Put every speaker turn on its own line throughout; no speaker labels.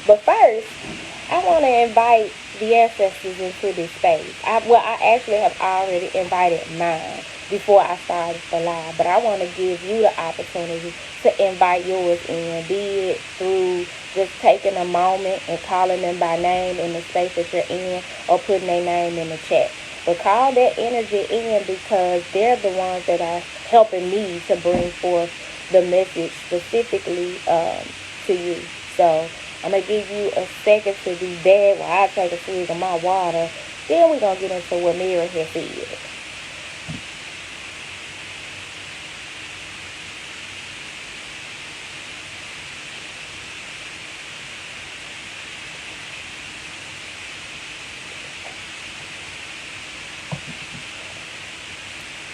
But first, I want to invite the ancestors into this space. I actually have already invited mine before I started the live, but I want to give you the opportunity to invite yours in, be it through just taking a moment and calling them by name in the space that you're in, or putting their name in the chat. But call that energy in, because they're the ones that are helping me to bring forth the message specifically to you. So I'm going to give you a second to do that while I take a swig of my water. Then we're going to get into what Mary has said.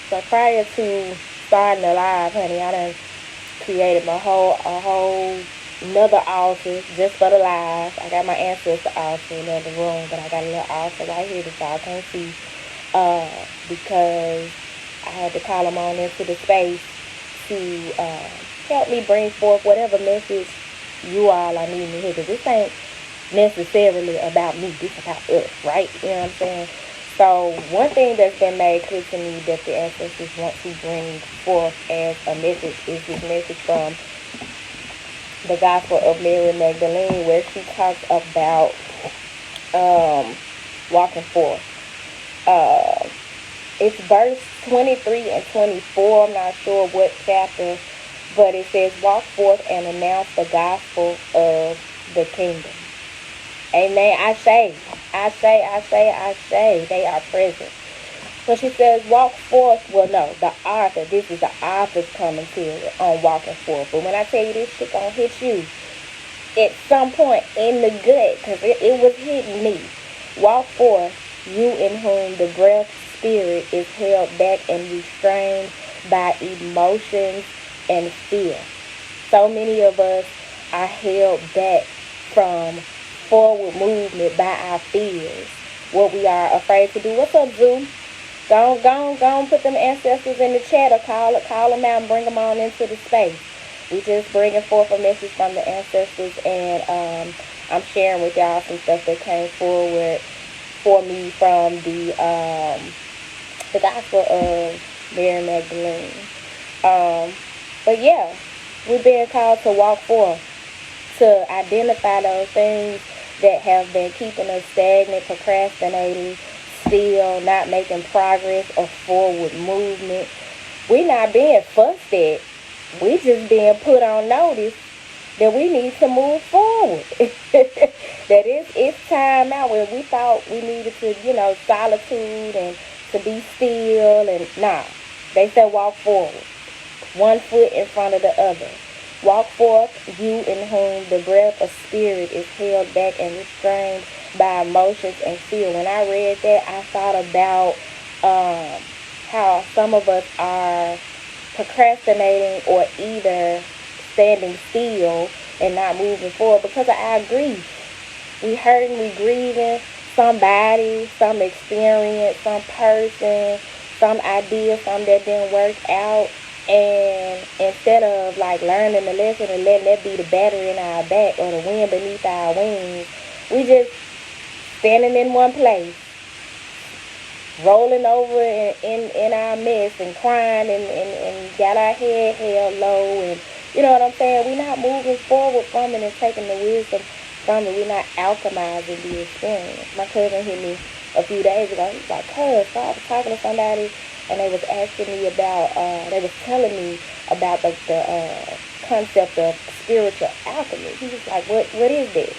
So prior to starting the live, honey, I done created a whole another altar just for the live. I got my ancestor altar in the other room, but I got a little altar right here that y'all can't see, because I had to call them on into the space to help me bring forth whatever message you all are needing to hear. Because this ain't necessarily about me. This is about us, right? You know what I'm saying? So one thing that's been made clear to me that the ancestors want to bring forth as a message is this message from the Gospel of Mary Magdalene, where she talks about walking forth. It's verse 23 and 24. I'm not sure what chapter, but it says, "Walk forth and announce the gospel of the kingdom." Amen. I say, they are present. So she says, walk forth. Well, no, this is the author's commentary on walking forth. But when I tell you this shit gonna hit you at some point in the gut, because it was hitting me. Walk forth, you in whom the breath spirit is held back and restrained by emotions and fear. So many of us are held back from forward movement by our fears, what we are afraid to do. What's up, Zoo? Go on, put them ancestors in the chat, or call them out and bring them on into the space. We just bringing forth a message from the ancestors, and I'm sharing with y'all some stuff that came forward for me from the Gospel of Mary Magdalene. But yeah, we're being called to walk forth, to identify those things that have been keeping us stagnant, procrastinating, still not making progress or forward movement. We're not being fussed at. We just being put on notice that we need to move forward. That it's time out, where we thought we needed to, solitude and to be still, and nah. They said walk forward. One foot in front of the other. Walk forth, you in whom the breath of spirit is held back and restrained by emotions and fear. When I read that, I thought about how some of us are procrastinating or either standing still and not moving forward because of our grief. We hurting, we grieving somebody, some experience, some person, some idea, some that didn't work out. And instead of learning the lesson and letting that be the battery in our back or the wind beneath our wings, we just standing in one place, rolling over in our mess and crying and got our head held low, and you know what I'm saying? We're not moving forward from it and taking the wisdom from it. We're not alchemizing the experience. My cousin hit me a few days ago. He was like, "Cuz, so I was talking to somebody, and they was asking me about, they was telling me about the concept of spiritual alchemy." He was like, what is that?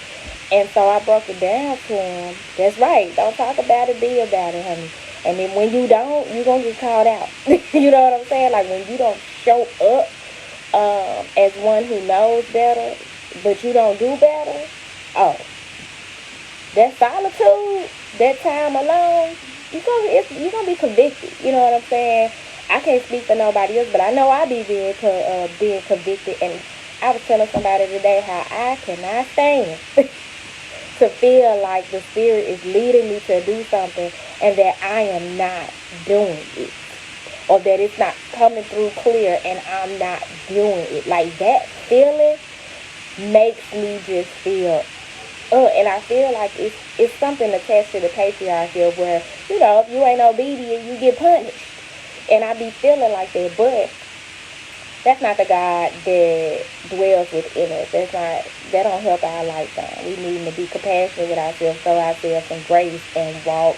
And so I broke it down to him. That's right. Don't talk about it, be about it, honey. And then when you don't, you're going to get called out. You know what I'm saying? When you don't show up as one who knows better, but you don't do better, oh, that solitude, that time alone, you're gonna be convicted. You know what I'm saying? I can't speak for nobody else, but I know I be being convicted. And I was telling somebody today how I cannot stand to feel like the spirit is leading me to do something and that I am not doing it, or that it's not coming through clear and I'm not doing it. Like that feeling makes me just feel, and I feel like it's something attached to the patriarchy of where, if you ain't obedient, you get punished. And I be feeling like that, but that's not the God that dwells within us. That don't help our lifetime. We need to be compassionate with ourselves, show ourselves some grace, and walk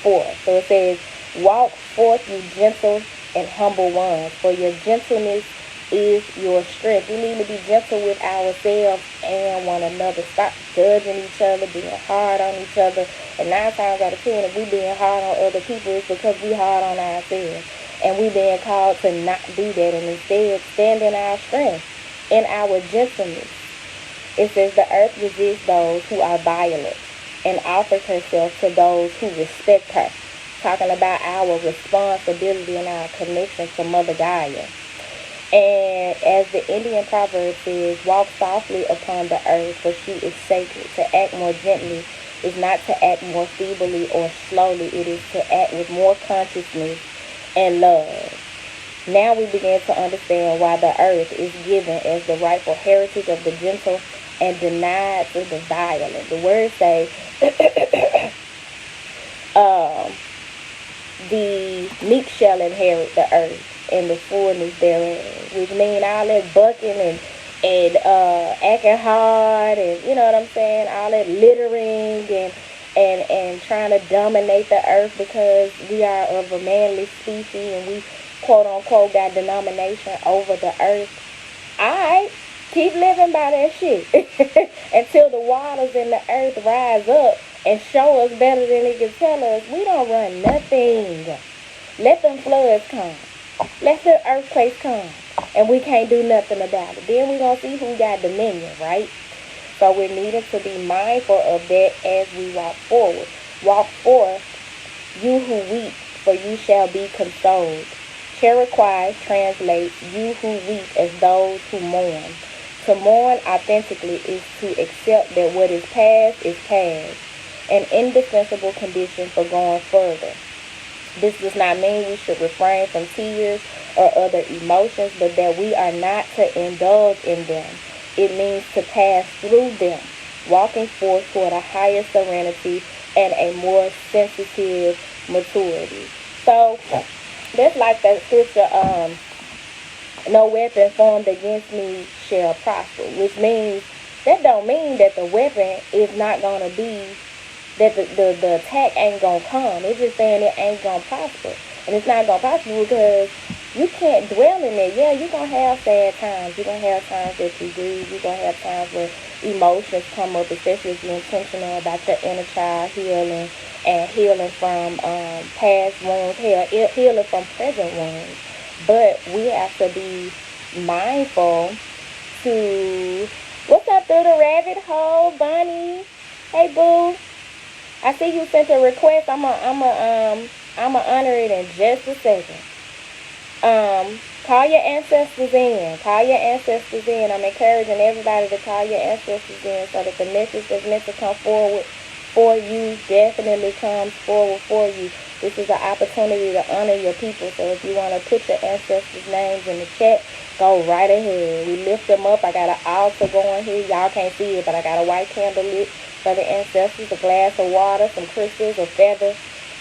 forth. So it says, walk forth, you gentle and humble ones, for your gentleness is your strength. We need to be gentle with ourselves and one another. Stop judging each other, being hard on each other. And 9 times out of 10, if we being hard on other people, it's because we hard on ourselves. And we being called to not do that, and instead stand in our strength, in our gentleness. It says the earth resists those who are violent and offers herself to those who respect her. Talking about our responsibility and our connection to Mother Gaia. And as the Indian proverb says, walk softly upon the earth, for she is sacred. To act more gently is not to act more feebly or slowly. It is to act with more consciousness and love. Now we begin to understand why the earth is given as the rightful heritage of the gentle and denied to the violent. The words say, the meek shall inherit the earth and the fullness thereof, which means all that bucking and acting hard, and you know what I'm saying, all that littering and trying to dominate the earth because we are of a manly species and we quote unquote got denomination over the earth. Alright, keep living by that shit until the waters in the earth rise up and show us better than it can tell us. We don't run nothing. Let them floods come. Let the earthquakes come. And we can't do nothing about it. Then we're going to see who got dominion, right? So we're needing to be mindful of that as we walk forward. Walk forth, you who weep, for you shall be consoled. Cherokee translates you who weep as those who mourn. To mourn authentically is to accept that what is past, an indispensable condition for going further. This does not mean we should refrain from tears or other emotions, but that we are not to indulge in them. It means to pass through them, walking forth toward a higher serenity and a more sensitive maturity. So that's like that scripture, no weapon formed against me shall prosper, which means that don't mean that the weapon is not going to be, that the attack ain't going to come. It's just saying it ain't going to prosper. And it's not going to prosper because you can't dwell in it. Yeah, you're going to have sad times. You're going to have times that you grieve. You're going to have times where emotions come up, especially if you're intentional about your inner child healing and healing from past wounds, healing from present wounds. But we have to be mindful to... What's up through the rabbit hole, Bunny? Hey, boo. I see you sent a request. I'm gonna honor it in just a second. Call your ancestors in. Call your ancestors in. I'm encouraging everybody to call your ancestors in so that the message that's meant to come forward for you definitely comes forward for you. This is an opportunity to honor your people. So if you want to put your ancestors' names in the chat, go right ahead. We lift them up. I got an altar going here. Y'all can't see it, but I got a white candle lit for the ancestors, a glass of water, some crystals, a feather,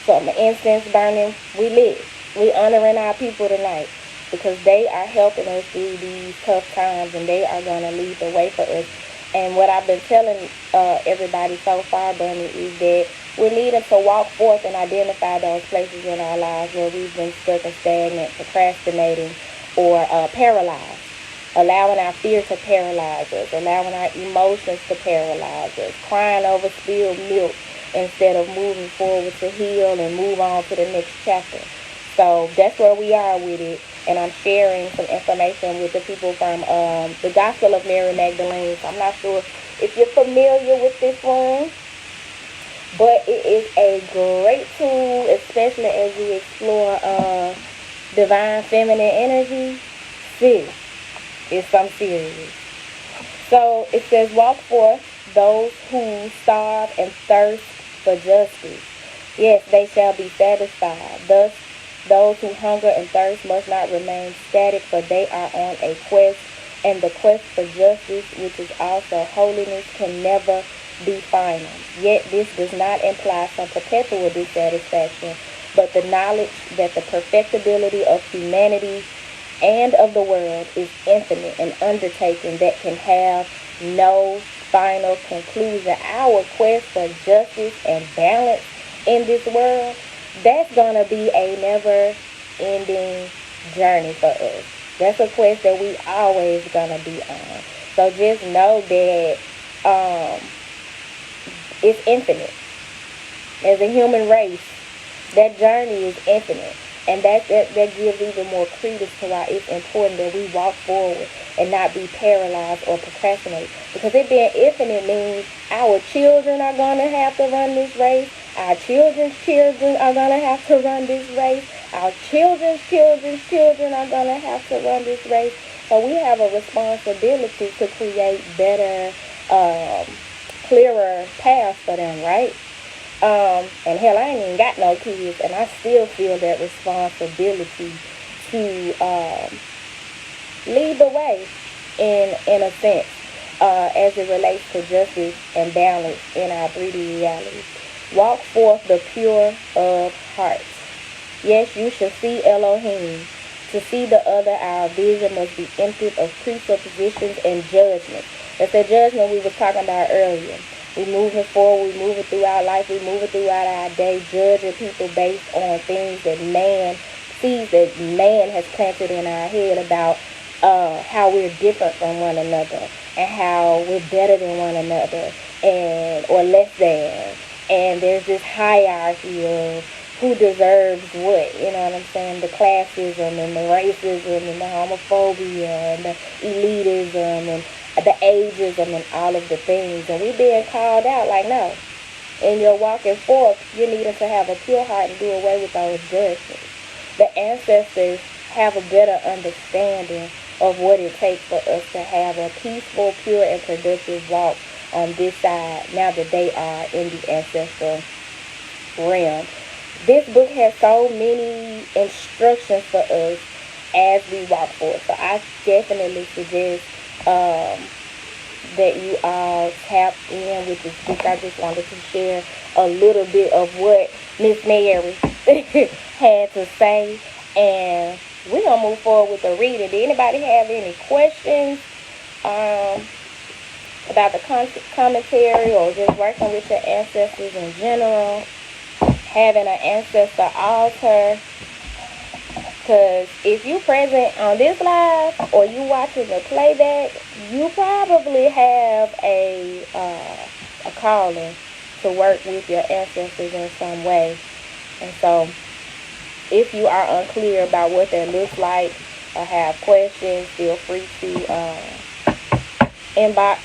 some incense burning. We lit. We honoring our people tonight because they are helping us through these tough times, and they are going to lead the way for us. And what I've been telling everybody so far, Bunny, is that we're needing to walk forth and identify those places in our lives where we've been stuck and stagnant, procrastinating, or paralyzed. Allowing our fear to paralyze us, allowing our emotions to paralyze us, crying over spilled milk instead of moving forward to heal and move on to the next chapter. So that's where we are with it. And I'm sharing some information with the people from the Gospel of Mary Magdalene. So I'm not sure if you're familiar with this one, but it is a great tool, especially as you explore divine feminine energy. Sis, it's something serious. So it says, walk forth those who starve and thirst for justice. Yes, they shall be satisfied. Thus, those who hunger and thirst must not remain static, for they are on a quest and the quest for justice, which is also holiness, can never be final. Yet this does not imply some perpetual dissatisfaction, but the knowledge that the perfectibility of humanity and of the world is infinite, an undertaking that can have no final conclusion. Our quest for justice and balance in this world, that's going to be a never-ending journey for us. That's a quest that we always going to be on. So just know that it's infinite. As a human race, that journey is infinite. And that gives even more credence to why it's important that we walk forward and not be paralyzed or procrastinate. Because it being infinite means our children are going to have to run this race. Our children's children are going to have to run this race. Our children's children's children are going to have to run this race. So we have a responsibility to create better, clearer paths for them, right? And hell, I ain't even got no kids, and I still feel that responsibility to lead the way in a sense, as it relates to justice and balance in our 3D reality. Walk forth the pure of heart. Yes, you shall see Elohim. To see the other, our vision must be emptied of presuppositions and judgments. That's the judgment we were talking about earlier. We moving forward, we moving throughout life, we moving throughout our day, judging people based on things that man sees, that man has planted in our head about how we're different from one another and how we're better than one another and or less than. And there's this hierarchy of who deserves what, you know what I'm saying? The classism and the racism and the homophobia and the elitism and the ageism and all of the things. And we being called out like, no. In your walking forth, you needing to have a pure heart and do away with those judgments. The ancestors have a better understanding of what it takes for us to have a peaceful, pure, and productive walk on this side now that they are in the ancestral realm. This book has so many instructions for us as we walk forward. So I definitely suggest that you all tap in with this book. I just wanted to share a little bit of what Miss Mary had to say, and we're going to move forward with the reading. Did anybody have any questions about the commentary or just working with your ancestors in general, having an ancestor altar? Because if you present on this live or you watching the playback, you probably have a calling to work with your ancestors in some way. And so if you are unclear about what that looks like or have questions, feel free to inbox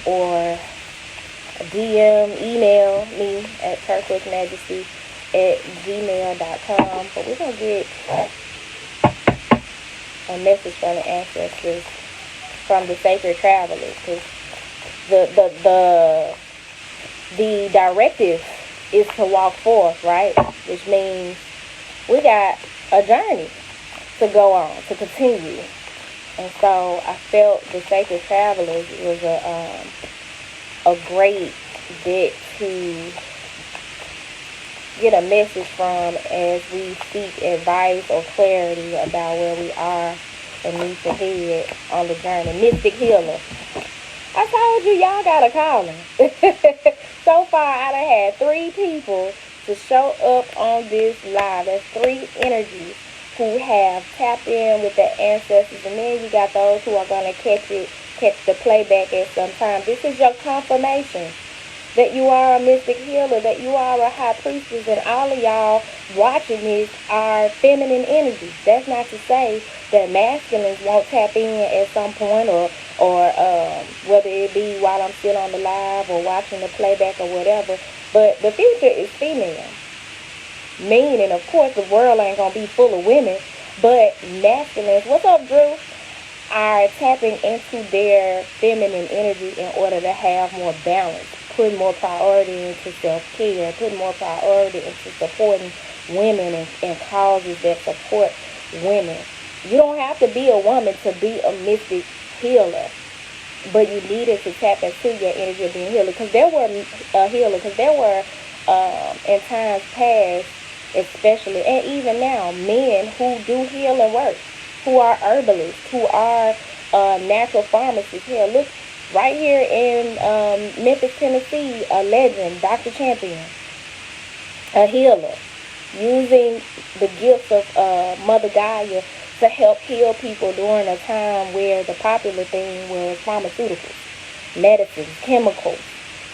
or DM, email me at turquoisemajesty at gmail.com. But we're going to get a message from the ancestors, from the sacred travelers, because the directive is to walk forth, right? Which means we got a journey to go on, to continue. And so I felt the sacred travelers was a great bit to get a message from as we seek advice or clarity about where we are and need to head on the journey. Mystic healer. I told you, y'all got a calling. So far, I done had 3 people to show up on this live. That's 3 energies who have tapped in with their ancestors. And then you got those who are going to catch the playback at some time. This is your confirmation that you are a mystic healer, that you are a high priestess, and all of y'all watching this are feminine energies. That's not to say that masculines won't tap in at some point, or whether it be while I'm still on the live or watching the playback or whatever. But the future is female. Meaning, of course, the world ain't going to be full of women, but masculines, what's up, Drew, are tapping into their feminine energy in order to have more balance, putting more priority into self-care, putting more priority into supporting women and causes that support women. You don't have to be a woman to be a mystic healer, but you needed to tap into your energy of being healer, because there were in times past, especially, and even now, men who do healing work, who are herbalists, who are natural pharmacists. Here, look, right here in Memphis, Tennessee, a legend, Dr. Champion, a healer, using the gifts of Mother Gaia to help heal people during a time where the popular thing was pharmaceuticals, medicines, chemicals.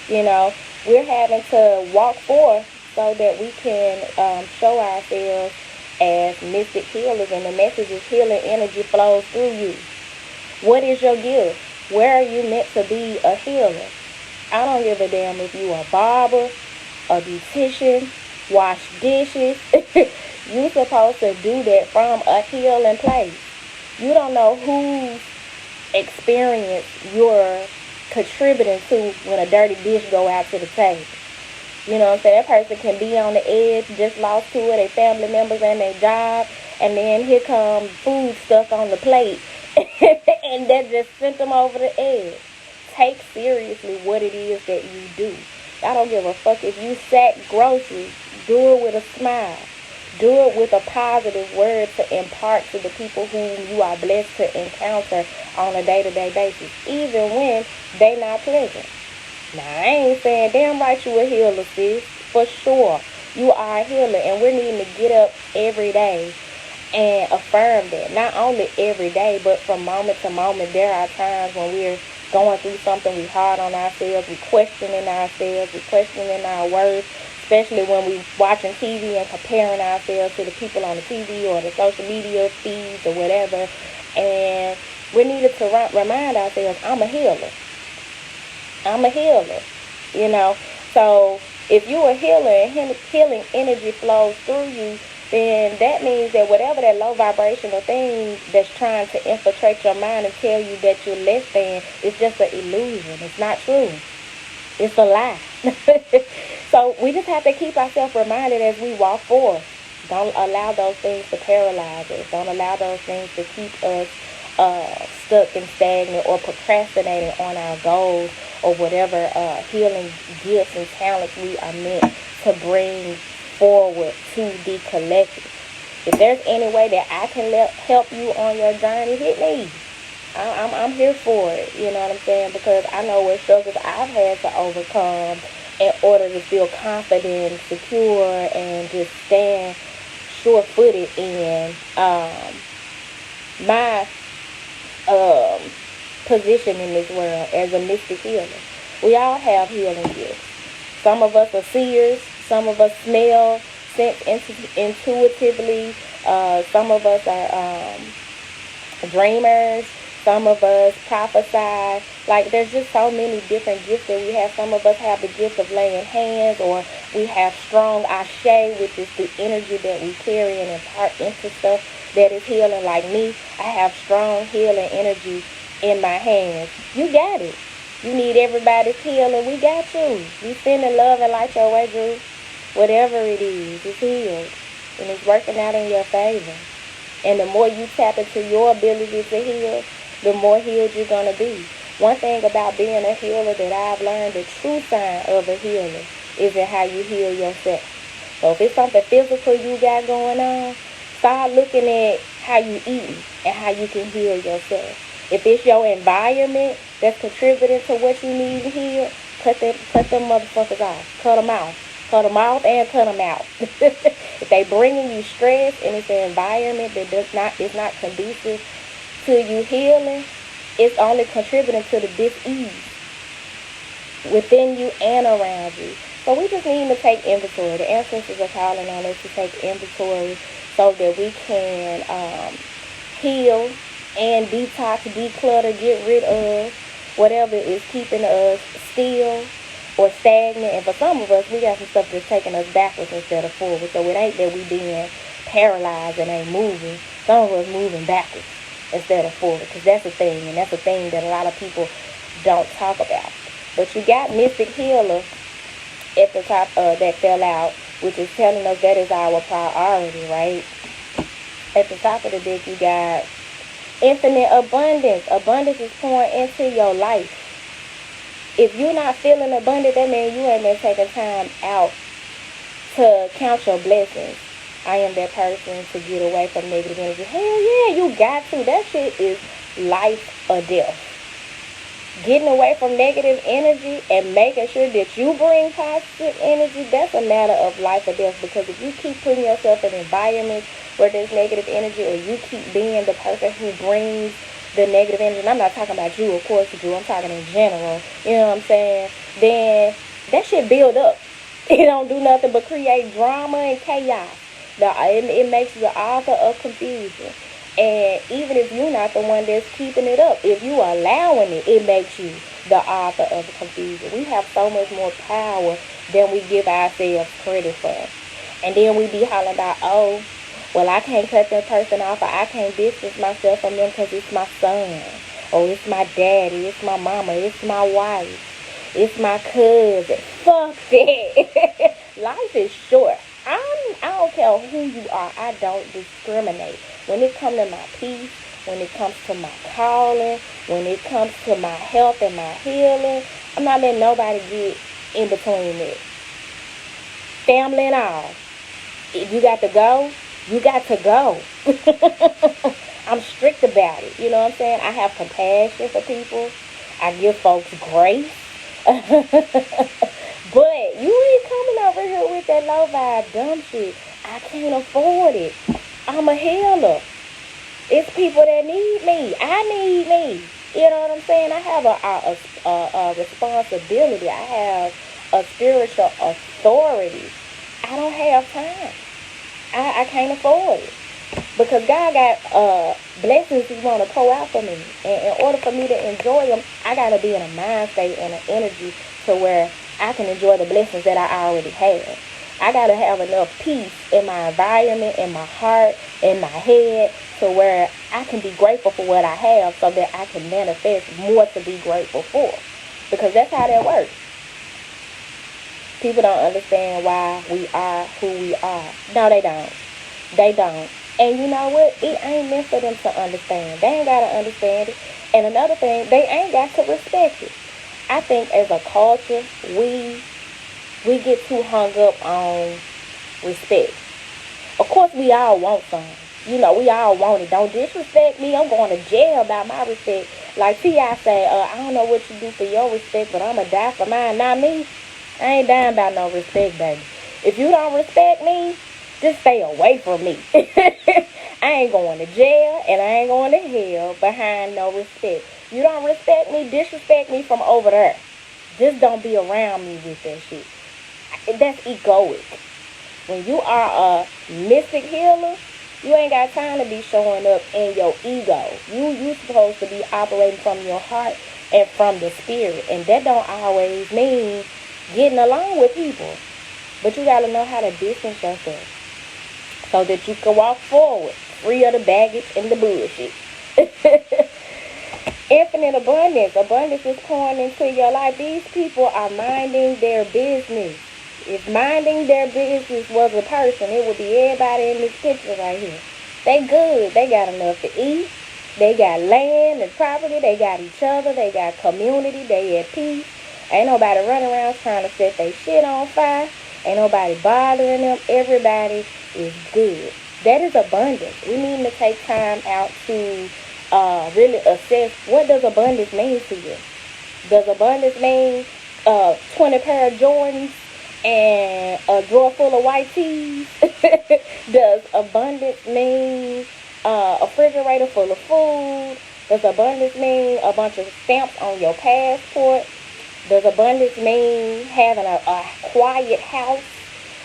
You know, we're having to walk forth so that we can show ourselves as mystic healers, and the message is healing energy flows through you. What is your gift? Where are you meant to be a healer? I don't give a damn if you are a barber, a beautician, wash dishes. You're supposed to do that from a healing place. You don't know whose experience you're contributing to when a dirty dish go out to the table. You know what I'm saying? That person can be on the edge, just lost to it, their family members and their job, and then here comes food stuck on the plate, and that just sent them over the edge. Take seriously what it is that you do. I don't give a fuck if you sack groceries. Do it with a smile. Do it with a positive word to impart to the people whom you are blessed to encounter on a day-to-day basis, even when they not pleasant. Now, I ain't saying damn right you a healer, sis. For sure, you are a healer, and we're needing to get up every day and affirm that. Not only every day, but from moment to moment. There are times when we're going through something, we hard on ourselves, we questioning ourselves, we questioning our worth, especially when we watching TV and comparing ourselves to the people on the TV or the social media feeds or whatever. And we needed to remind ourselves, I'm a healer. I'm a healer, you know. So if you're a healer and healing energy flows through you, then that means that whatever that low vibrational thing that's trying to infiltrate your mind and tell you that you're less than, it's just an illusion. It's not true. It's a lie. So we just have to keep ourselves reminded as we walk forward. Don't allow those things to paralyze us. Don't allow those things to keep us stuck and stagnant or procrastinating on our goals or whatever healing gifts and talents we are meant to bring forward to the collective. If there's any way that I can help you on your journey, hit me. I'm here for it, you know what I'm saying? Because I know what struggles I've had to overcome in order to feel confident, secure, and just stand sure-footed in my position in this world as a mystic healer. We all have healing gifts. Some of us are seers. Some of us smell, sense intuitively. Some of us are dreamers. Some of us prophesy. Like, there's just so many different gifts that we have. Some of us have the gift of laying hands, or we have strong ashe, which is the energy that we carry and impart into stuff that is healing. Like me, I have strong healing energy in my hands. You got it. You need everybody's healing. We got you. We sending love and light your way, Drew. Whatever it is, it's healed. And it's working out in your favor. And the more you tap into your ability to heal, the more healed you're going to be. One thing about being a healer that I've learned, the true sign of a healer is in how you heal yourself. So if it's something physical you got going on, start looking at how you eating and how you can heal yourself. If it's your environment that's contributing to what you need to heal, cut them motherfuckers off. Cut them off. Cut them off and cut them out. If they bringing you stress and it's an environment that is not conducive to you healing, it's only contributing to the dis-ease within you and around you. So we just need to take inventory. The ancestors are calling on us to take inventory so that we can heal and detox, declutter, get rid of whatever is keeping us still or stagnant. And for some of us, we got some stuff that's taking us backwards instead of forward. So it ain't that we being paralyzed and ain't moving. Some of us moving backwards instead of forward, because that's a thing, and that's a thing that a lot of people don't talk about. But you got Mystic Healer at the top that fell out, which is telling us that is our priority, right? At the top of the deck, you got Infinite abundance. Abundance is pouring into your life. If you're not feeling abundant, that means you ain't been taking time out to count your blessings. I am that person to get away from negative energy. Hell yeah, you got to. That shit is life or death. Getting away from negative energy and making sure that you bring positive energy, that's a matter of life or death. Because if you keep putting yourself in environments where there's negative energy, or you keep being the person who brings the negative energy, and I'm not talking about you, of course, Drew, I'm talking in general, you know what I'm saying, then that shit build up. It don't do nothing but create drama and chaos. It makes you the author of confusion. And even if you're not the one that's keeping it up, if you are allowing it, it makes you the author of the confusion. We have so much more power than we give ourselves credit for. And then we be hollering about, oh, well, I can't cut that person off, or I can't distance myself from them because it's my son, or it's my daddy, it's my mama, it's my wife, it's my cousin. Fuck that. Life is short. I don't care who you are. I don't discriminate. When it comes to my peace, when it comes to my calling, when it comes to my health and my healing, I'm not letting nobody get in between it. Family and all. If you got to go, you got to go. I'm strict about it. You know what I'm saying? I have compassion for people. I give folks grace. But you ain't coming over here with that low vibe dumb shit. I can't afford it. I'm a healer. It's people that need me. I need me. You know what I'm saying? I have a responsibility. I have a spiritual authority. I don't have time. I can't afford it. Because God got blessings He want to pour out for me. And in order for me to enjoy them, I got to be in a mind state and an energy to where I can enjoy the blessings that I already have. I got to have enough peace in my environment, in my heart, in my head, to where I can be grateful for what I have so that I can manifest more to be grateful for. Because that's how that works. People don't understand why we are who we are. No, they don't. They don't. And you know what? It ain't meant for them to understand. They ain't got to understand it. And another thing, they ain't got to respect it. I think as a culture, we get too hung up on respect. Of course, we all want some. You know, we all want it. Don't disrespect me. I'm going to jail about my respect. Like T.I. say, I don't know what you do for your respect, but I'm going to die for mine. Not me. I ain't dying about no respect, baby. If you don't respect me, just stay away from me. I ain't going to jail and I ain't going to hell behind no respect. You don't respect me, disrespect me from over there. Just don't be around me with that shit. That's egoic. When you are a mystic healer, you ain't got time to be showing up in your ego. You supposed to be operating from your heart and from the spirit. And that don't always mean getting along with people. But you got to know how to distance yourself so that you can walk forward, free of the baggage and the bullshit. Infinite abundance. Abundance is pouring into your life. These people are minding their business. If minding their business was a person, it would be everybody in this picture right here. They good. They got enough to eat. They got land and property. They got each other. They got community. They at peace. Ain't nobody running around trying to set their shit on fire. Ain't nobody bothering them. Everybody is good. That is abundance. We need to take time out to really assess, what does abundance mean to you? Does abundance mean 20 pair of Jordans and a drawer full of white tees? Does abundance mean a refrigerator full of food? Does abundance mean a bunch of stamps on your passport? Does abundance mean having a quiet house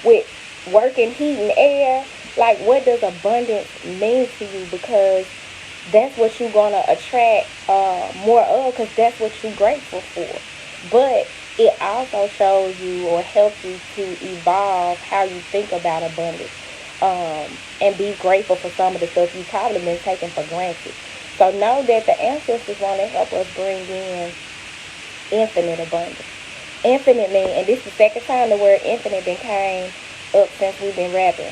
with working heat and air? Like, what does abundance mean to you? Because that's what you're going to attract more of, because that's what you're grateful for. But it also shows you or helps you to evolve how you think about abundance, and be grateful for some of the stuff you've probably been taking for granted. So know that the ancestors want to help us bring in infinite abundance. Infinite mean, and this is the second time the word infinite been came up since we've been rapping.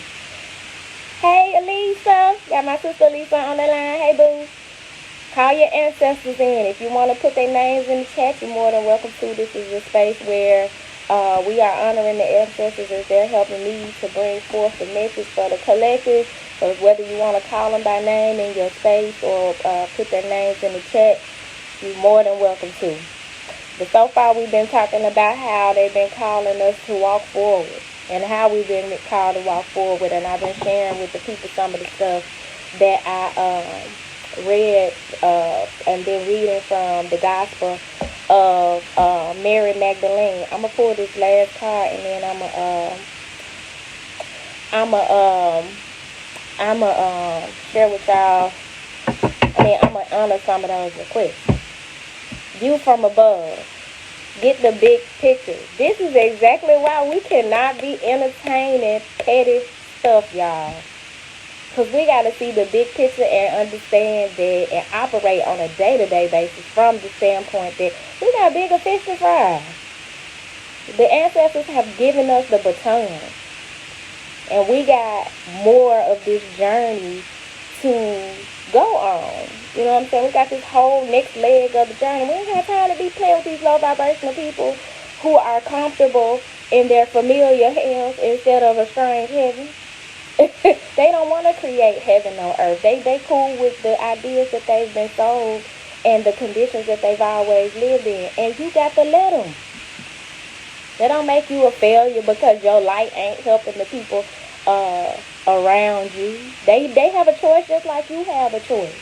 Hey, Elisa. Got my sister Elisa on the line. Hey, boo. Call your ancestors in. If you want to put their names in the chat, you're more than welcome to. This is a space where we are honoring the ancestors as they're helping me to bring forth the message for the collective. So whether you want to call them by name in your space or put their names in the chat, you're more than welcome to. But so far we've been talking about how they've been calling us to walk forward and how we've been called to walk forward. And I've been sharing with the people some of the stuff that I read and been reading from the gospel of Mary Magdalene. I'm gonna pull this last card and then I'm a share with y'all. I'm gonna honor some of those requests. View from above. Get the big picture. This is exactly why we cannot be entertaining petty stuff, y'all. Because we got to see the big picture and understand that and operate on a day-to-day basis from the standpoint that we got bigger fish to fry. The ancestors have given us the baton. And we got more of this journey to go on. You know what I'm saying? We got this whole next leg of the journey. We ain't got time to be playing with these low vibrational people who are comfortable in their familiar hells instead of a strange heaven. They don't want to create heaven on earth. They cool with the ideas that they've been sold and the conditions that they've always lived in. And you got to let them. That don't make you a failure because your light ain't helping the people around you. They have a choice just like you have a choice.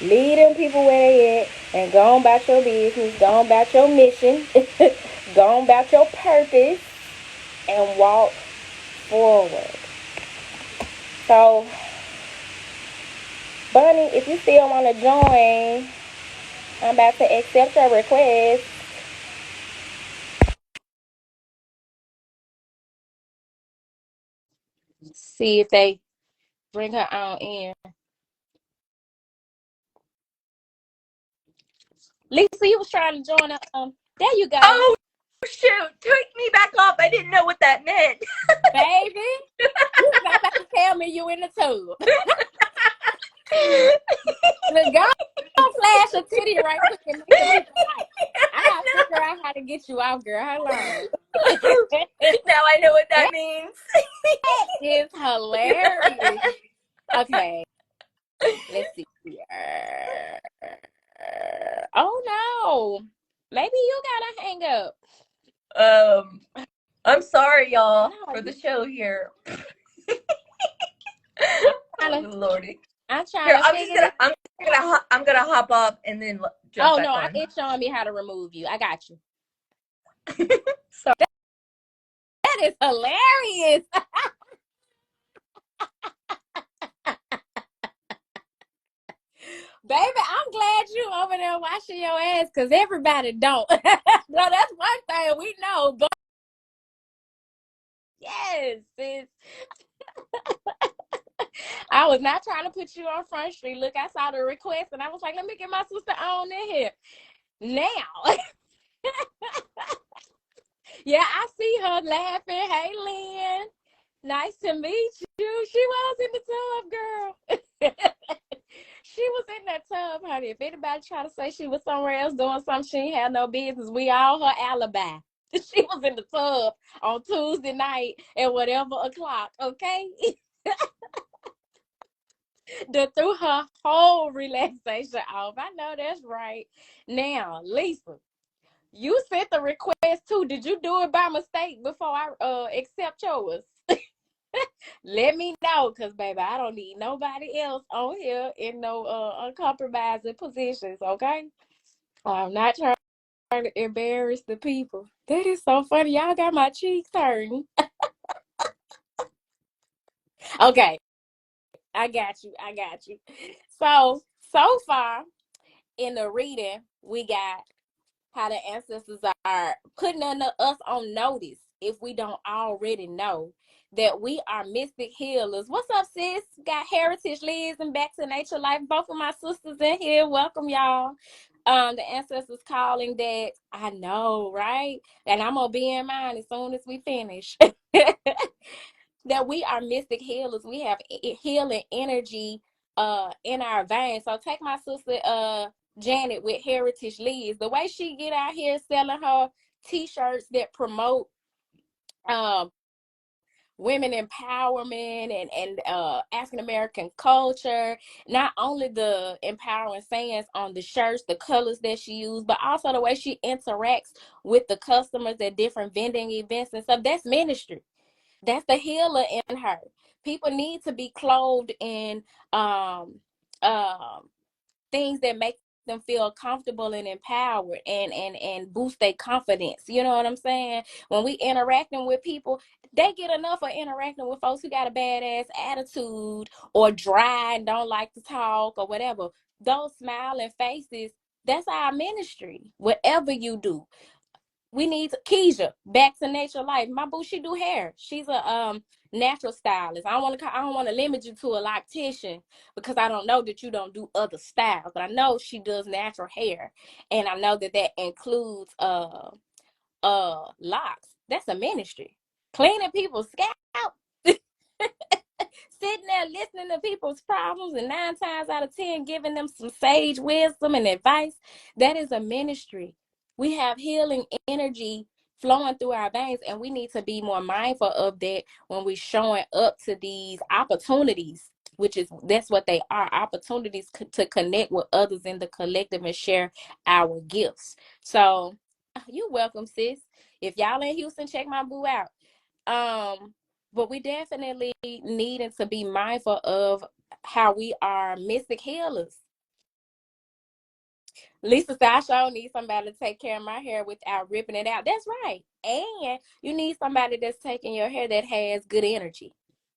Lead them people where they at and go on about your business, go on about your mission, go on about your purpose, and walk forward. So, Bunny, if you still want to join, I'm about to accept your request. See if they bring her on in. Lisa, you was trying to join us. There you go.
Oh, shoot. Take me back off. I didn't know what that meant.
Baby, you was about to tell me you in the tub. Look, go flash a titty right quick and make the people like, I got to figure out how to get you out, girl. Hold on.
Now I know what that means.
That is hilarious. Okay. Let's see here. Oh, no. Maybe you got to hang up.
I'm sorry, y'all, for the show here. Lordy.
I'm
gonna hop off and then jump back on.
It's showing me how to remove you. I got you.
Sorry.
That is hilarious. Baby, I'm glad you over there washing your ass because everybody don't. No, that's one thing we know. But yes, sis. I was not trying to put you on Front Street. Look, I saw the request and I was like, let me get my sister on in here. Now. Yeah, I see her laughing. Hey, Lynn. Nice to meet you. She was in the tub, girl. She was in that tub, honey. If anybody try to say she was somewhere else doing something, she ain't had no business. We all her alibi. She was in the tub on Tuesday night at whatever o'clock, okay? That threw her whole relaxation off. I know that's right. Now, Lisa, you sent the request too. Did you do it by mistake before I accept yours? Let me know, because baby, I don't need nobody else on here in no uncompromising positions, okay? I'm not trying to embarrass the people. That is so funny. Y'all got my cheeks turning. Okay, I got you. So far in the reading, we got how the ancestors are putting us on notice if we don't already know that we are mystic healers. What's up, sis? Got Heritage Liz and Back to Nature Life. Both of my sisters in here. Welcome, y'all. The ancestors calling that. I know, right? And I'm gonna be in mind as soon as we finish. That we are mystic healers. We have healing energy in our veins. So take my sister Janet with Heritage Leads. The way she get out here selling her t-shirts that promote um women empowerment and African American culture. Not only the empowering sayings on the shirts, the colors that she used, but also the way she interacts with the customers at different vending events and stuff. That's ministry. That's the healer in her. People need to be clothed in um um things that make them feel comfortable and empowered and boost their confidence. You know what I'm saying? When we interacting with people, they get enough of interacting with folks who got a badass attitude or dry and don't like to talk or whatever. Those smiling faces, that's our ministry. Whatever you do, we need to, Keisha, back to nature life. My boo, she do hair. She's a natural stylist. I don't want to limit you to a loctician because I don't know that you don't do other styles, but I know she does natural hair, and I know that that includes locks. That's a ministry. Cleaning people's scalp. Sitting there listening to people's problems and 9 times out of 10 giving them some sage wisdom and advice. That is a ministry. We have healing energy flowing through our veins, and we need to be more mindful of that when we're showing up to these opportunities, which is that's what they are, opportunities to connect with others in the collective and share our gifts. So you're welcome, sis. If y'all in Houston, check my boo out. But we definitely needing to be mindful of how we are mystic healers. Lisa said, I sure need somebody to take care of my hair without ripping it out. That's right. And you need somebody that's taking your hair that has good energy,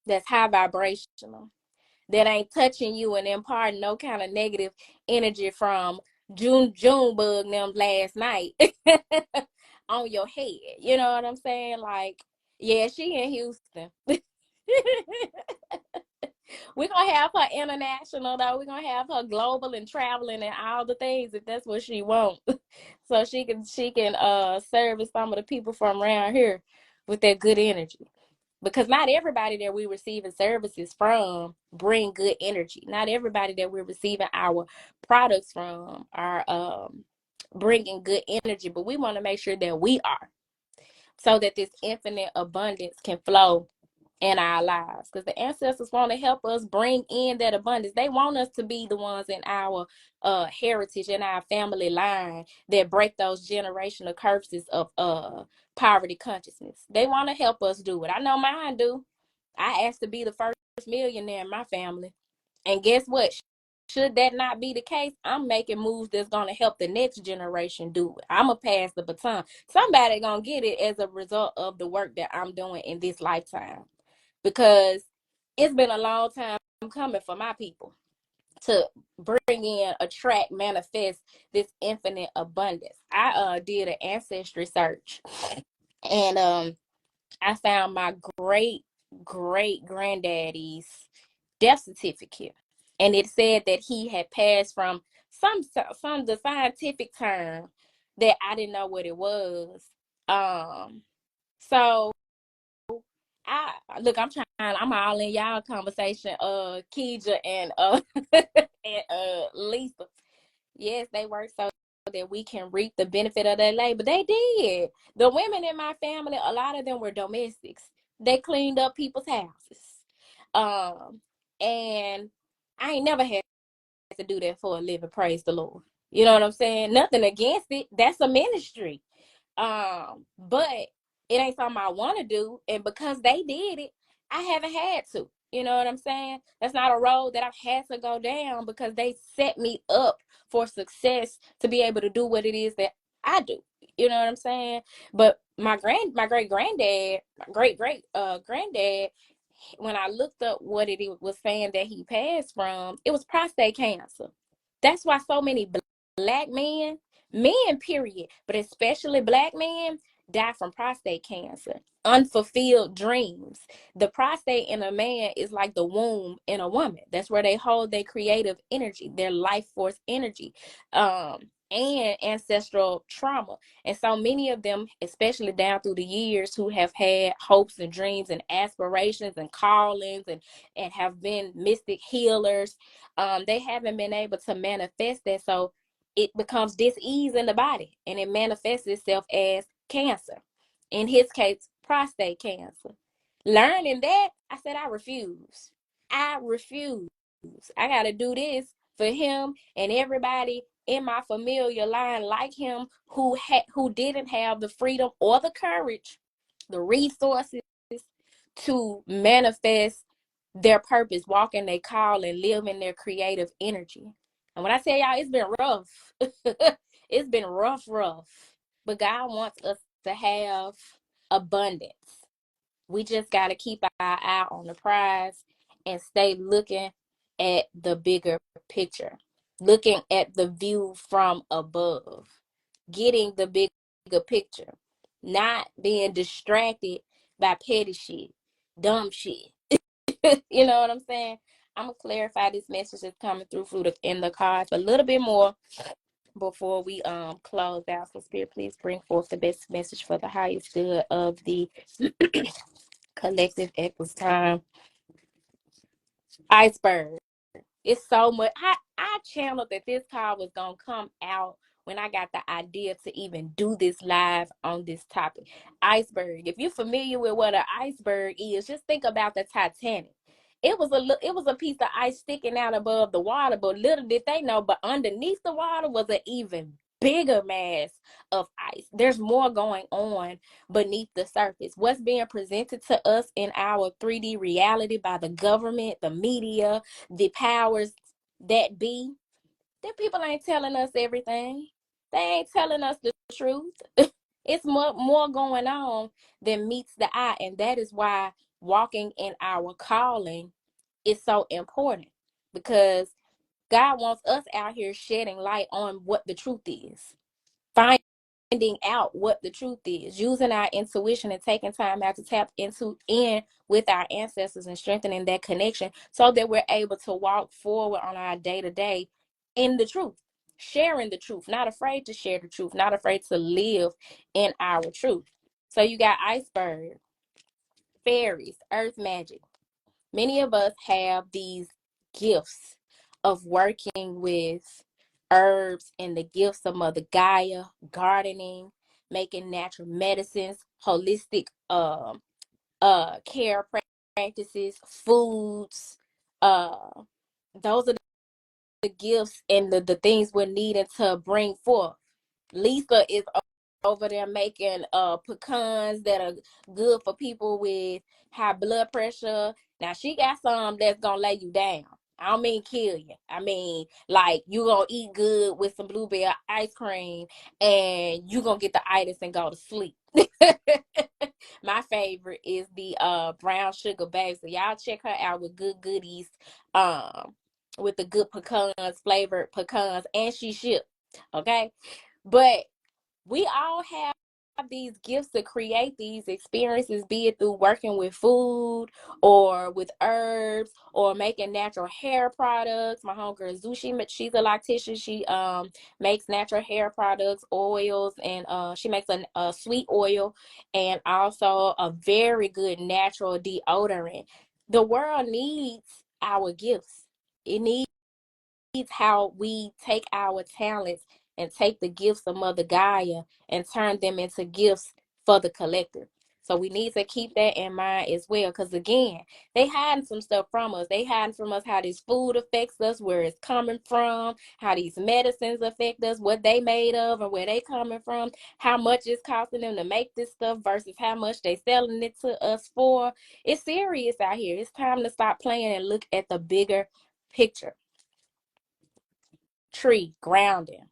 that's high vibrational, that ain't touching you and imparting no kind of negative energy from June bug them last night on your head. You know what I'm saying? Like, yeah, she in Houston. We're gonna have her international though. We're gonna have her global and traveling and all the things if that's what she wants. So she can service some of the people from around here with that good energy. Because not everybody that we're receiving services from bring good energy. Not everybody that we're receiving our products from are bringing good energy, but we want to make sure that we are, so that this infinite abundance can flow in our lives, because the ancestors want to help us bring in that abundance. They want us to be the ones in our heritage and our family line that break those generational curses of poverty consciousness. They want to help us do it. I know mine do. I asked to be the first millionaire in my family, and guess what? Should that not be the case, I'm making moves that's going to help the next generation do it. I'm going to pass the baton. Somebody going to get it as a result of the work that I'm doing in this lifetime, because it's been a long time coming for my people to bring in, attract, manifest this infinite abundance. I did an ancestry search, and I found my great granddaddy's death certificate, and it said that he had passed from some the scientific term that I didn't know what it was. So I look, I'm all in y'all conversation, Keija and and Lisa. Yes, they work so that we can reap the benefit of their labor. They did. The women in my family, a lot of them were domestics. They cleaned up people's houses. Um, and I ain't never had to do that for a living, praise the Lord. You know what I'm saying? Nothing against it. That's a ministry. But it ain't something I want to do, and because they did it, I haven't had to. You know what I'm saying? That's not a road that I've had to go down, because they set me up for success to be able to do what it is that I do. You know what I'm saying? But my great granddad, my great granddad, when I looked up what it was saying that he passed from, it was prostate cancer. That's why so many black men period, but especially black men, die from prostate cancer. Unfulfilled dreams. The prostate in a man is like the womb in a woman. That's where they hold their creative energy, their life force energy. and ancestral trauma. And so many of them, especially down through the years, who have had hopes and dreams and aspirations and callings and have been mystic healers, they haven't been able to manifest that. So it becomes dis-ease in the body, and it manifests itself as cancer. In his case, prostate cancer. Learning that, I said, I refuse. I refuse. I got to do this for him and everybody in my familiar line like him who didn't have the freedom or the courage, the resources to manifest their purpose, walk in their call, and live in their creative energy. And when I tell y'all, it's been rough. It's been rough. But God wants us to have abundance. We just got to keep our eye on the prize and stay looking at the bigger picture, looking at the view from above, getting the bigger picture, not being distracted by petty shit, dumb shit. You know what I'm saying? I'm going to clarify this message that's coming through in the cards a little bit more before we close out. So Spirit, please bring forth the best message for the highest good of the collective at this time. Iceberg. It's so much. I channeled that this call was gonna come out when I got the idea to even do this live on this topic. Iceberg. If you're familiar with what an iceberg is, just think about the Titanic. It was a piece of ice sticking out above the water, but little did they know, but underneath the water was an even bigger mass of ice. There's more going on beneath the surface. What's being presented to us in our 3D reality by the government, the media, the powers that be, them people ain't telling us everything. They ain't telling us the truth. It's more going on than meets the eye. And that is why walking in our calling is so important, because God wants us out here shedding light on what the truth is. Finding out what the truth is, using our intuition and taking time out to tap in with our ancestors and strengthening that connection so that we're able to walk forward on our day-to-day in the truth, sharing the truth, not afraid to share the truth, not afraid to live in our truth. So you got iceberg, fairies, earth magic. Many of us have these gifts of working with herbs and the gifts of Mother Gaia, gardening, making natural medicines, holistic care practices, foods. Uh those are the gifts and the things we're needing to bring forth. Lisa is over there making pecans that are good for people with high blood pressure. Now she got some that's gonna lay you down. I don't mean kill you. I mean, like, you gonna eat good with some blueberry ice cream and you gonna get the itis and go to sleep. My favorite is the brown sugar babe. So y'all check her out with good goodies, with the good pecans, flavored pecans, and she shipped. Okay. But we all have these gifts to create these experiences, be it through working with food or with herbs or making natural hair products. My homegirl Zushi, she's a loctician. She makes natural hair products, oils, and she makes a sweet oil and also a very good natural deodorant. The world needs our gifts. It needs how we take our talents and take the gifts of Mother Gaia and turn them into gifts for the collective. So we need to keep that in mind as well. Because again, they hiding some stuff from us. They hiding from us how this food affects us, where it's coming from, how these medicines affect us, what they made of and where they coming from, how much it's costing them to make this stuff versus how much they selling it to us for. It's serious out here. It's time to stop playing and look at the bigger picture. Tree, grounding.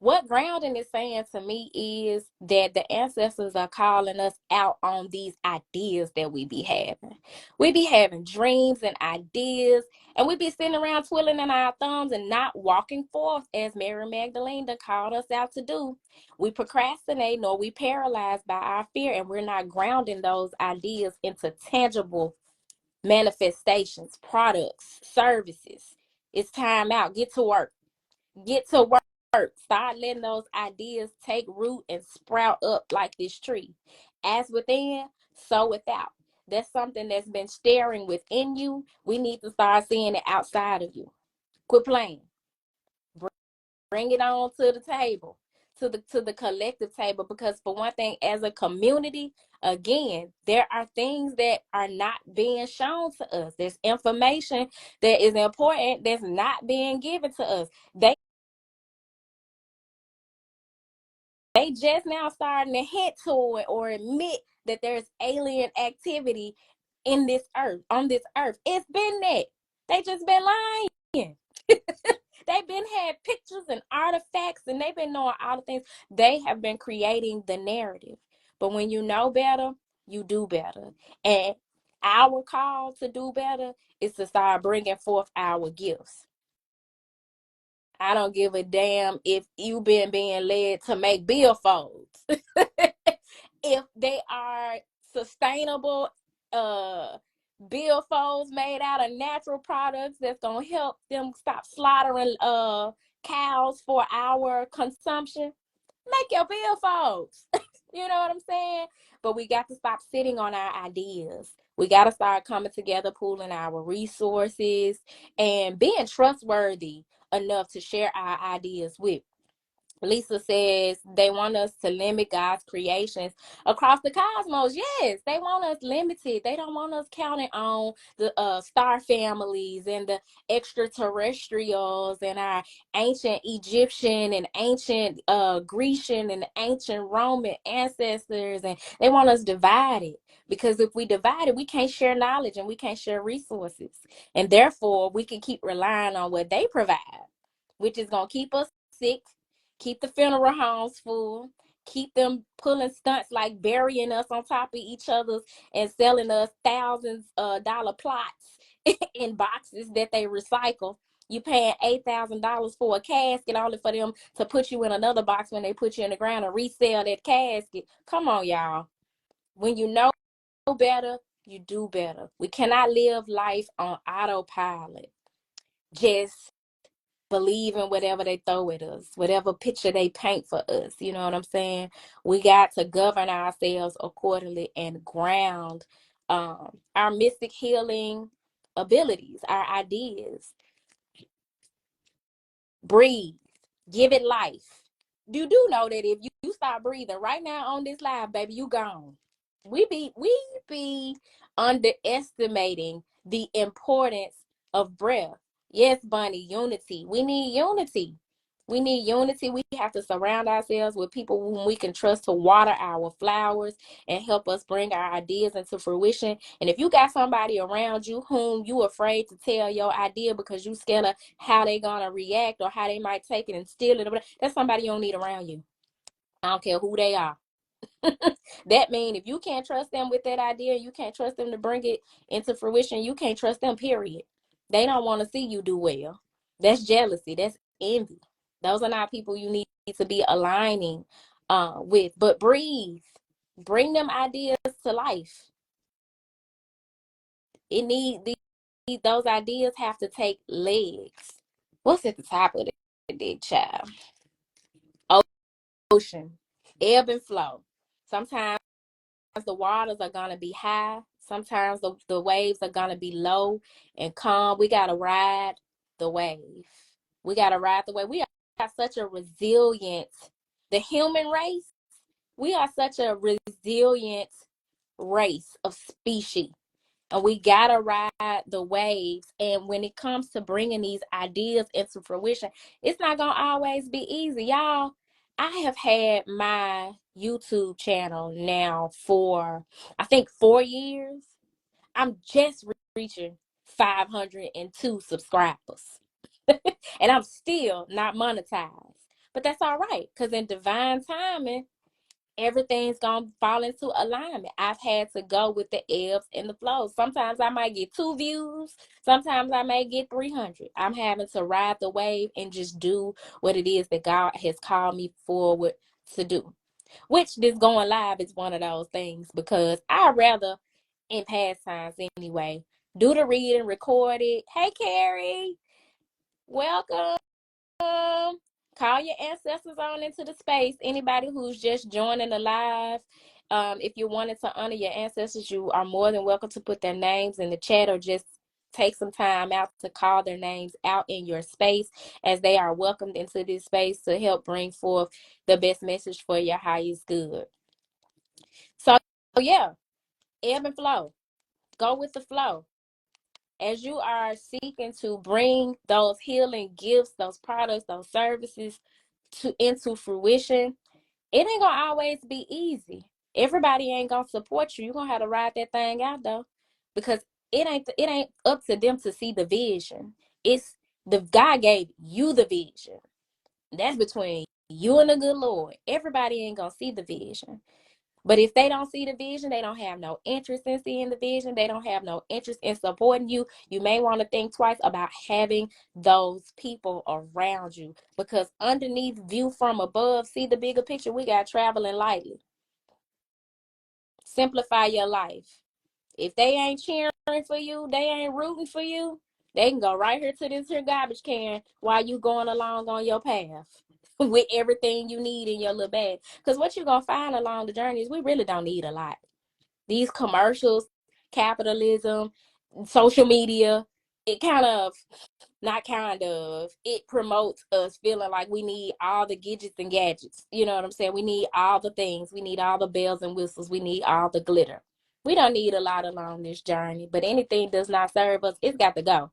What grounding is saying to me is that the ancestors are calling us out on these ideas that we be having. We be having dreams and ideas, and we be sitting around twiddling in our thumbs and not walking forth as Mary Magdalene called us out to do. We procrastinate or we paralyzed by our fear, and we're not grounding those ideas into tangible manifestations, products, services. It's time out. Get to work. Get to work. Start letting those ideas take root and sprout up like this tree. As within, so without. That's something that's been staring within you. We need to start seeing it outside of you. Quit playing. Bring it on to the table, to the collective table, because for one thing, as a community, again, there are things that are not being shown to us. There's information that is important that's not being given to us. They just now starting to hint to it or admit that there's alien activity in this earth, on this earth. It's been that. They just been lying. They've been had pictures and artifacts, and they've been knowing all the things. They have been creating the narrative. But when you know better, you do better. And our call to do better is to start bringing forth our gifts. I don't give a damn if you've been being led to make billfolds. If they are sustainable billfolds made out of natural products that's gonna help them stop slaughtering cows for our consumption, make your billfolds. You know what I'm saying? But we got to stop sitting on our ideas. We got to start coming together, pooling our resources, and being trustworthy enough to share our ideas with. Lisa says they want us to limit God's creations across the cosmos. Yes, they want us limited. They don't want us counting on the star families and the extraterrestrials and our ancient Egyptian and ancient Grecian and ancient Roman ancestors. And they want us divided, because if we divide it, we can't share knowledge and we can't share resources. And therefore, we can keep relying on what they provide, which is going to keep us sick, keep the funeral homes full, keep them pulling stunts like burying us on top of each other's and selling us thousands dollar plots in boxes that they recycle. You paying $8,000 for a casket only for them to put you in another box when they put you in the ground and resell that casket. Come on, y'all. When you know better, you do better. We cannot live life on autopilot. Just believe in whatever they throw at us, whatever picture they paint for us. You know what I'm saying? We got to govern ourselves accordingly and ground our mystic healing abilities, our ideas. Breathe, give it life. You do know that if you start breathing right now on this live, baby, you gone. We be underestimating the importance of breath. Yes, Bunny, unity. We need unity. We need unity. We have to surround ourselves with people whom we can trust to water our flowers and help us bring our ideas into fruition. And if you got somebody around you whom you afraid to tell your idea because you scared of how they gonna react or how they might take it and steal it, that's somebody you don't need around you. I don't care who they are. That means if you can't trust them with that idea, you can't trust them to bring it into fruition, you can't trust them, period. They don't want to see you do well. That's jealousy. That's envy. Those are not people you need to be aligning with. But breathe. Bring them ideas to life. It those ideas have to take legs. What's at the top of the child? Ocean. Ebb and flow. Sometimes the waters are going to be high. Sometimes the waves are going to be low and calm. We got to ride the wave. We got to ride the wave. We are such a resilient, the human race, we are such a resilient race of species. And we got to ride the waves. And when it comes to bringing these ideas into fruition, it's not going to always be easy. Y'all, I have had my YouTube channel now for, I think, 4 years. I'm just reaching 502 subscribers. And I'm still not monetized. But that's all right, because in divine timing, everything's gonna fall into alignment. I've had to go with the ebbs and the flows. Sometimes I might get 2 views, sometimes I may get 300. I'm having to ride the wave and just do what it is that God has called me forward to do. Which this going live is one of those things, because I rather, in past times anyway, do the reading, record it. Hey Carrie, welcome. Call your ancestors on into the space. Anybody who's just joining the live, if you wanted to honor your ancestors, you are more than welcome to put their names in the chat or just take some time out to call their names out in your space, as they are welcomed into this space to help bring forth the best message for your highest good. So yeah, ebb and flow. Go with the flow. As you are seeking to bring those healing gifts, those products, those services into fruition, it ain't gonna always be easy. Everybody ain't gonna support you. You're gonna have to ride that thing out though, because it ain't up to them to see the vision. It's the God gave you the vision. That's between you and the good Lord. Everybody ain't gonna see the vision. But if they don't see the vision, they don't have no interest in seeing the vision. They don't have no interest in supporting you. You may want to think twice about having those people around you, because underneath, view from above, see the bigger picture. We got traveling lightly. Simplify your life. If they ain't cheering for you, they ain't rooting for you, they can go right here to this here garbage can while you going along on your path with everything you need in your little bag. Because what you're going to find along the journey is we really don't need a lot. These commercials, capitalism, social media, it kind of, not kind of, it promotes us feeling like we need all the gadgets and gadgets. You know what I'm saying? We need all the things. We need all the bells and whistles. We need all the glitter. We don't need a lot along this journey, but anything does not serve us, it's got to go.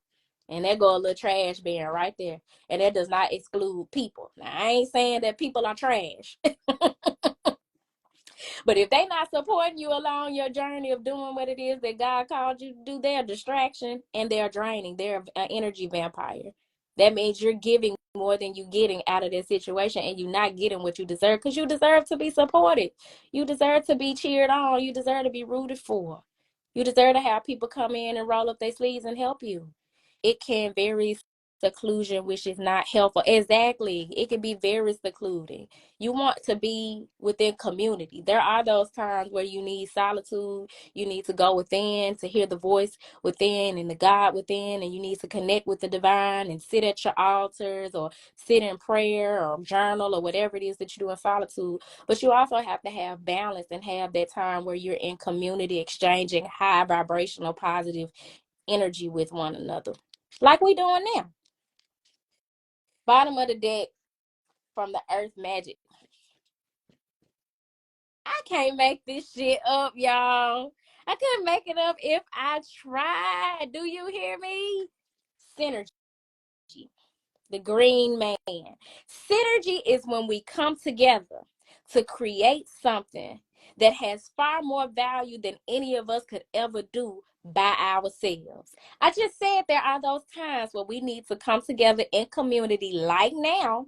And there go a little trash bin right there. And that does not exclude people. Now, I ain't saying that people are trash. But if they not supporting you along your journey of doing what it is that God called you to do, they're a distraction and they're draining. They're an energy vampire. That means you're giving more than you getting out of that situation, and you're not getting what you deserve, because you deserve to be supported. You deserve to be cheered on. You deserve to be rooted for. You deserve to have people come in and roll up their sleeves and help you. It can very seclusion, which is not helpful. Exactly. It can be very secluding. You want to be within community. There are those times where you need solitude. You need to go within to hear the voice within and the God within, and you need to connect with the divine and sit at your altars or sit in prayer or journal or whatever it is that you do in solitude. But you also have to have balance and have that time where you're in community, exchanging high vibrational positive energy with one another, like we doing now. Bottom of the deck from the Earth Magic. I can't make this shit up, y'all. I couldn't make it up if I tried. Do you hear me? Synergy. The green man. Synergy is when we come together to create something that has far more value than any of us could ever do by ourselves. I just said there are those times where we need to come together in community, like now,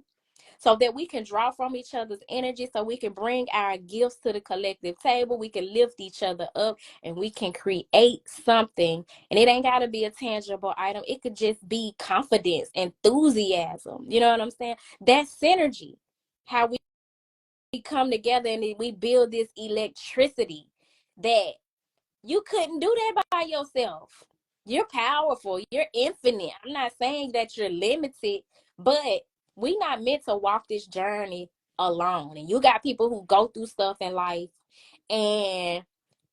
so that we can draw from each other's energy, so we can bring our gifts to the collective table. We can lift each other up, and we can create something. And it ain't got to be a tangible item. It could just be confidence, enthusiasm. You know what I'm saying? That's synergy. How we come together and we build this electricity that you couldn't do that by yourself. You're powerful. You're infinite. I'm not saying that you're limited, but we not meant to walk this journey alone. And you got people who go through stuff in life and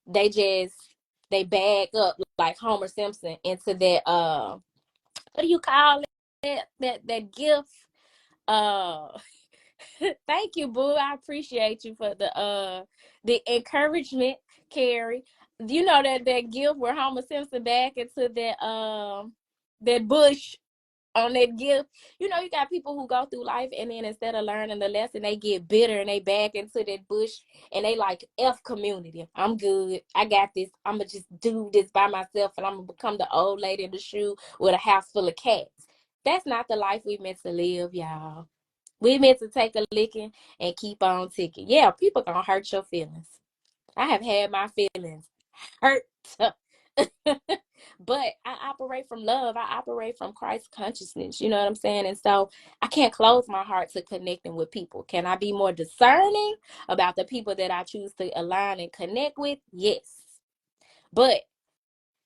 they just they bag up like Homer Simpson into that what do you call it? That gift. Uh Thank you, boo. I appreciate you for the encouragement, Carrie. You know that gift where Homer Simpson back into that bush on that gift. You know, you got people who go through life and then instead of learning the lesson, they get bitter and they back into that bush and they like F community. I'm good. I got this. I'ma just do this by myself and I'm gonna become the old lady in the shoe with a house full of cats. That's not the life we meant to live, y'all. We meant to take a licking and keep on ticking. Yeah, people gonna hurt your feelings. I have had my feelings hurt. But I operate from love. I operate from Christ consciousness. You know what I'm saying? And so I can't close my heart to connecting with people. Can I be more discerning about the people that I choose to align and connect with? Yes. But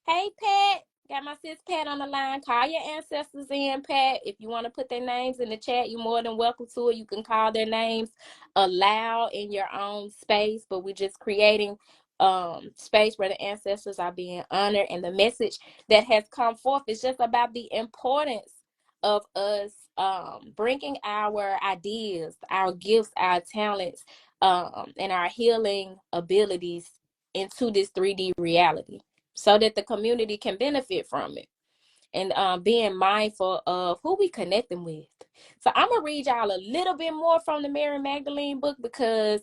hey, Pat, Got my sis Pat on the line. Call your ancestors in, Pat. If you want to put their names in the chat, you're more than welcome to it. You can call their names aloud in your own space, but we're just creating space where the ancestors are being honored, and the message that has come forth is just about the importance of us bringing our ideas, our gifts, our talents, and our healing abilities into this 3D reality so that the community can benefit from it, and being mindful of who we connecting with. So I'm gonna read y'all a little bit more from the Mary Magdalene book because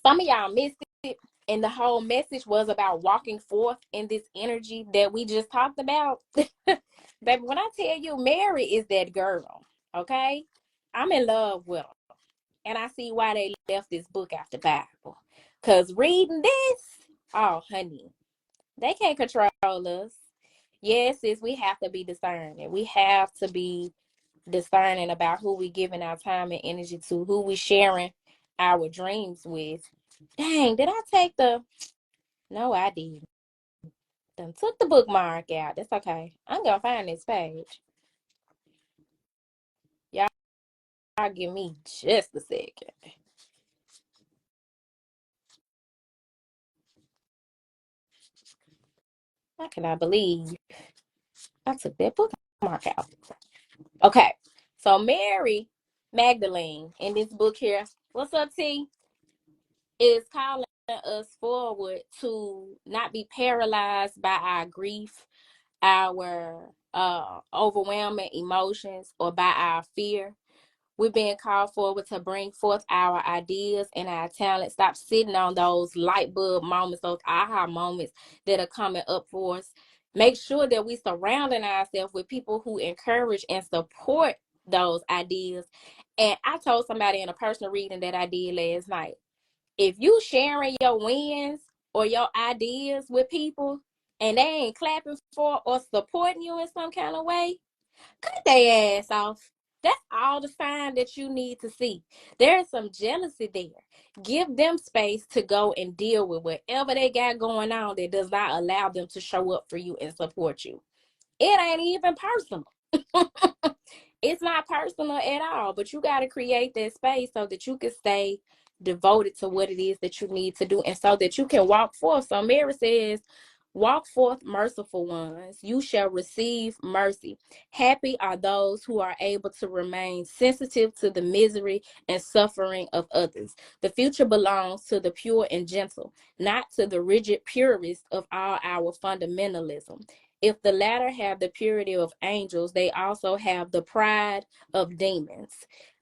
some of y'all missed it, and the whole message was about walking forth in this energy that we just talked about. Baby, when I tell you Mary is that girl, okay? I'm in love with her. And I see why they left this book out the Bible. Because reading this, oh, honey, they can't control us. Yes, sis, we have to be discerning. We have to be discerning about who we giving our time and energy to, who we sharing our dreams with. Dang, did I take the... No, I didn't. Done took the bookmark out. That's okay. I'm going to find this page. Y'all give me just a second. I cannot believe I took that bookmark out. Okay, so Mary Magdalene in this book here, what's up, T? Is calling us forward to not be paralyzed by our grief, our overwhelming emotions, or by our fear. We're being called forward to bring forth our ideas and our talent. Stop sitting on those light bulb moments, those aha moments that are coming up for us. Make sure that we surrounding ourselves with people who encourage and support those ideas. And I told somebody in a personal reading that I did last night, if you sharing your wins or your ideas with people and they ain't clapping for or supporting you in some kind of way, cut their ass off. That's all the sign that you need to see. There's some jealousy there. Give them space to go and deal with whatever they got going on that does not allow them to show up for you and support you. It ain't even personal. It's not personal at all, but you got to create that space so that you can stay devoted to what it is that you need to do and so that you can walk forth. So Mary says, walk forth, merciful ones. You shall receive mercy. Happy are those who are able to remain sensitive to the misery and suffering of others. The future belongs to the pure and gentle, not to the rigid purist of all our fundamentalism. If the latter have the purity of angels, they also have the pride of demons.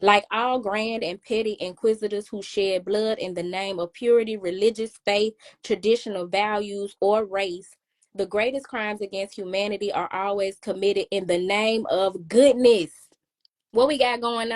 Like all grand and petty inquisitors who shed blood in the name of purity, religious faith, traditional values, or race, the greatest crimes against humanity are always committed in the name of goodness. What we got going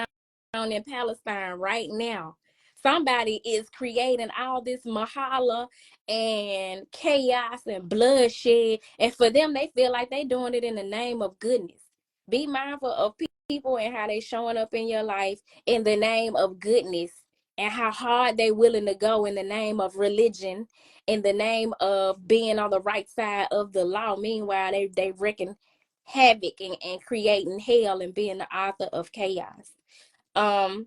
on in Palestine right now? Somebody is creating all this mahala and chaos and bloodshed, and for them, they feel like they doing it in the name of goodness. Be mindful of people and how they showing up in your life in the name of goodness, and how hard they willing to go in the name of religion, in the name of being on the right side of the law. Meanwhile, they reckon havoc and creating hell and being the author of chaos. Um,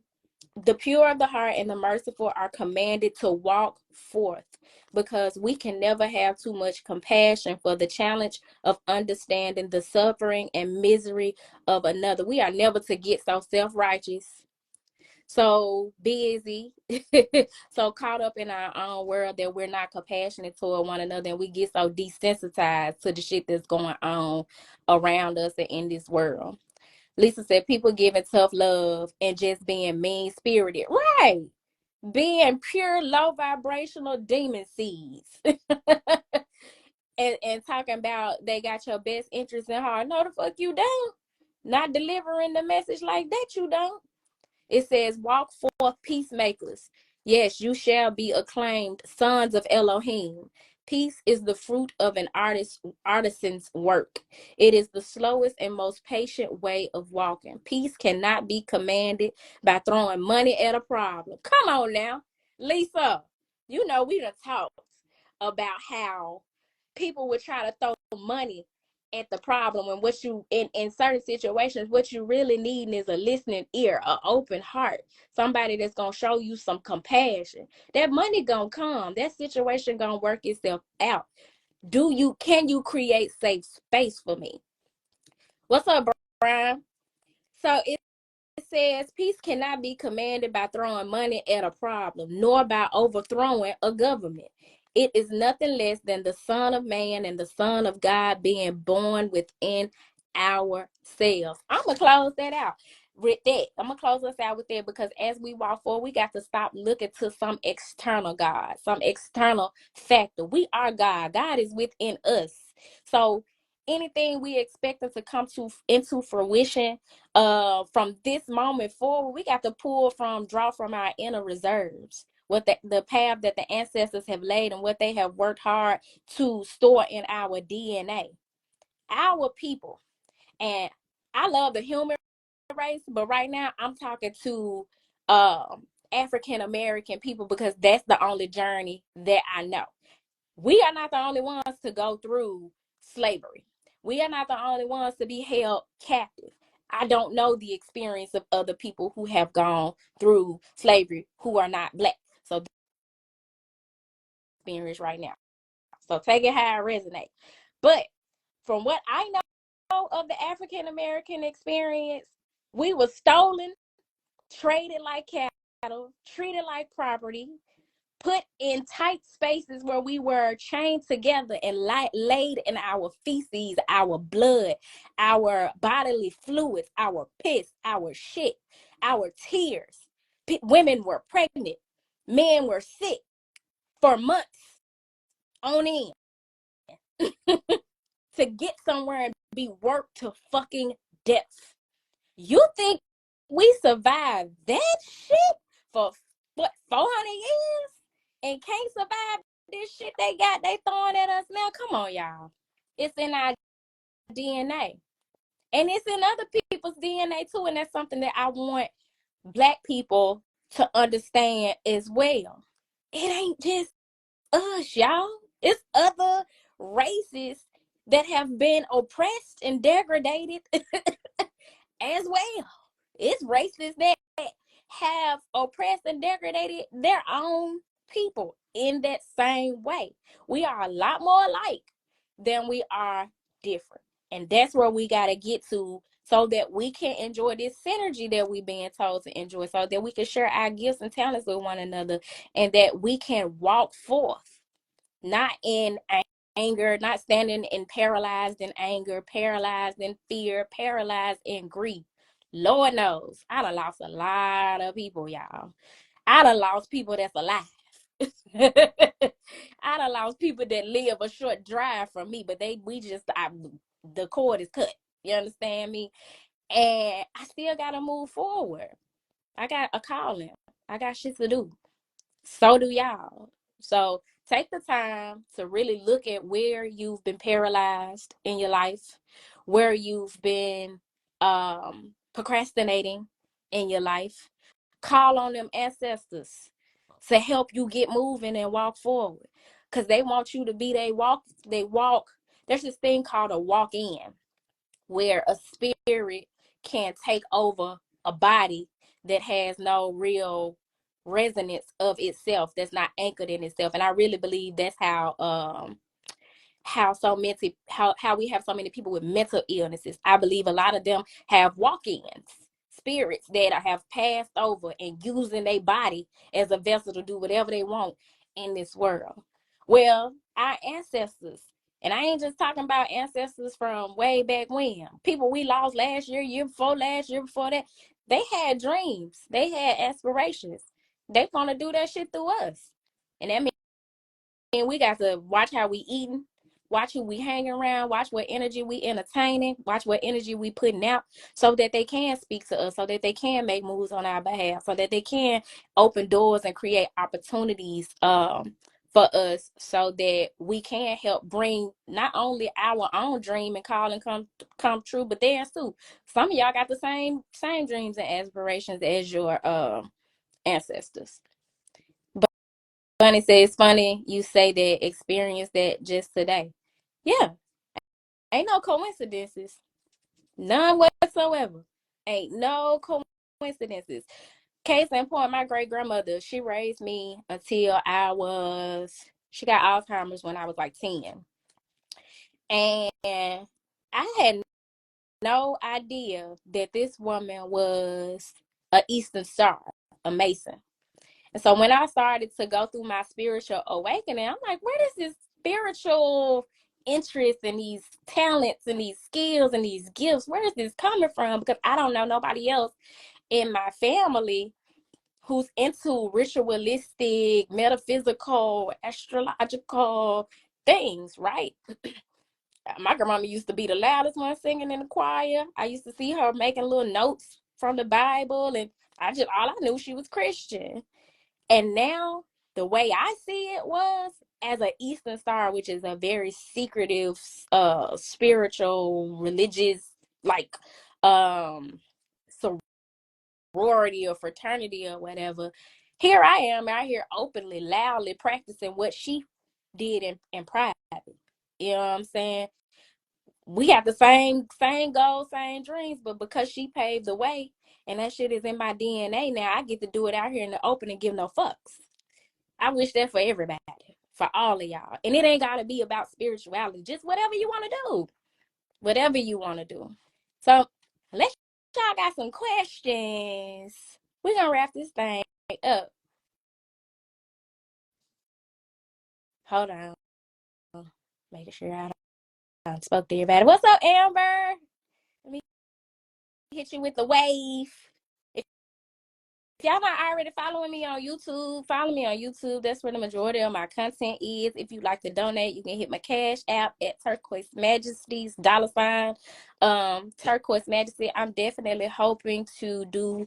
the pure of the heart and the merciful are commanded to walk forth, because we can never have too much compassion for the challenge of understanding the suffering and misery of another. We are never to get so self-righteous, so busy, so caught up in our own world that we're not compassionate toward one another, and we get so desensitized to the shit that's going on around us and in this world. Lisa said people giving tough love and just being mean spirited. Right. Being pure low vibrational demon seeds. and talking about they got your best interest in heart. No, the fuck you don't. Not delivering the message like that, you don't. It says, walk forth peacemakers. Yes, you shall be acclaimed sons of Elohim. Peace is the fruit of an artisan's work. It is the slowest and most patient way of walking. Peace cannot be commanded by throwing money at a problem. Come on now. Lisa, you know we done talked about how people would try to throw money at the problem, and what you in certain situations, what you really need is a listening ear, an open heart, somebody that's gonna show you some compassion. That money gonna come, that situation gonna work itself out. Can you create safe space for me? What's up, Brian? So it says peace cannot be commanded by throwing money at a problem, nor by overthrowing a government. It is nothing less than the Son of Man and the Son of God being born within ourselves. I'm going to close that out with that. I'm going to close us out with that, because as we walk forward, we got to stop looking to some external God, some external factor. We are God. God is within us. So anything we expect to come into fruition from this moment forward, we got to draw from our inner reserves, what the path that the ancestors have laid and what they have worked hard to store in our DNA, our people. And I love the human race, but right now I'm talking to African American people, because that's the only journey that I know. We are not the only ones to go through slavery. We are not the only ones to be held captive. I don't know the experience of other people who have gone through slavery who are not Black. So experience right now. So take it how it resonates. But from what I know of the African American experience, we were stolen, traded like cattle, treated like property, put in tight spaces where we were chained together and laid in our feces, our blood, our bodily fluids, our piss, our shit, our tears. Women were pregnant. Men were sick for months on end to get somewhere and be worked to fucking death. You think we survived that shit for what, 400 years, and can't survive this shit they throwing at us now? Come on, y'all. It's in our DNA. And it's in other people's DNA too. And that's something that I want Black people to understand as well. It ain't just us, y'all. It's other races that have been oppressed and degraded as well. It's races that have oppressed and degraded their own people in that same way. We are a lot more alike than we are different. And that's where we got to get to, so that we can enjoy this synergy that we're being told to enjoy, so that we can share our gifts and talents with one another, and that we can walk forth, not in anger, not standing in paralyzed in anger, paralyzed in fear, paralyzed in grief. Lord knows, I done lost a lot of people, y'all. I done lost people that's alive. I done lost people that live a short drive from me, but the cord is cut. You understand me? And I still gotta move forward. I got a calling. I got shit to do. So do y'all. So take the time to really look at where you've been paralyzed in your life, where you've been procrastinating in your life. Call on them ancestors to help you get moving and walk forward. Because they want you to be they walk. There's this thing called a walk in, where a spirit can take over a body that has no real resonance of itself, that's not anchored in itself. And I really believe that's how we have so many people with mental illnesses. I believe a lot of them have walk-ins, spirits that have passed over and using their body as a vessel to do whatever they want in this world. Well, our ancestors, and I ain't just talking about ancestors from way back when, people we lost last year, year before last, year before that, they had dreams, they had aspirations. They gonna do that shit through us. And that means we got to watch how we eating, watch who we hanging around, watch what energy we entertaining, watch what energy we putting out, so that they can speak to us, so that they can make moves on our behalf, so that they can open doors and create opportunities for us, so that we can help bring not only our own dream and calling come true, but theirs too. Some of y'all got the same dreams and aspirations as your ancestors. Bunny says, it's funny you say that, experience that just today. Yeah, Ain't no coincidences. None whatsoever. Ain't no coincidences. Case in point, my great grandmother, she raised me until she got Alzheimer's when I was like 10. And I had no idea that this woman was a Eastern Star, a Mason. And so when I started to go through my spiritual awakening, I'm like, where does this spiritual interest and these talents and these skills and these gifts, where is this coming from? Because I don't know nobody else in my family who's into ritualistic, metaphysical, astrological things, right? My grandmama used to be the loudest one singing in the choir. I used to see her making little notes from the Bible, and all I knew she was Christian. And now the way I see it was as an Eastern Star, which is a very secretive, spiritual, religious, like um sorority or fraternity or whatever. Here I am out here openly, loudly practicing what she did in private. You know what I'm saying? We got the same goals, same dreams, but because she paved the way and that shit is in my DNA now, I get to do it out here in the open and give no fucks. I wish that for everybody, for all of y'all. And it ain't gotta be about spirituality. Just whatever you want to do. Whatever you want to do. So let's y'all got some questions. We're gonna wrap this thing up. Hold on. Making sure I don't spoke to everybody. What's up, Amber? Let me hit you with the wave. If y'all not already following me on YouTube, follow me on YouTube. That's where the majority of my content is. If you'd like to donate, you can hit my Cash App at turquoisemajesty's $. Turquoise Majesty. I'm definitely hoping to do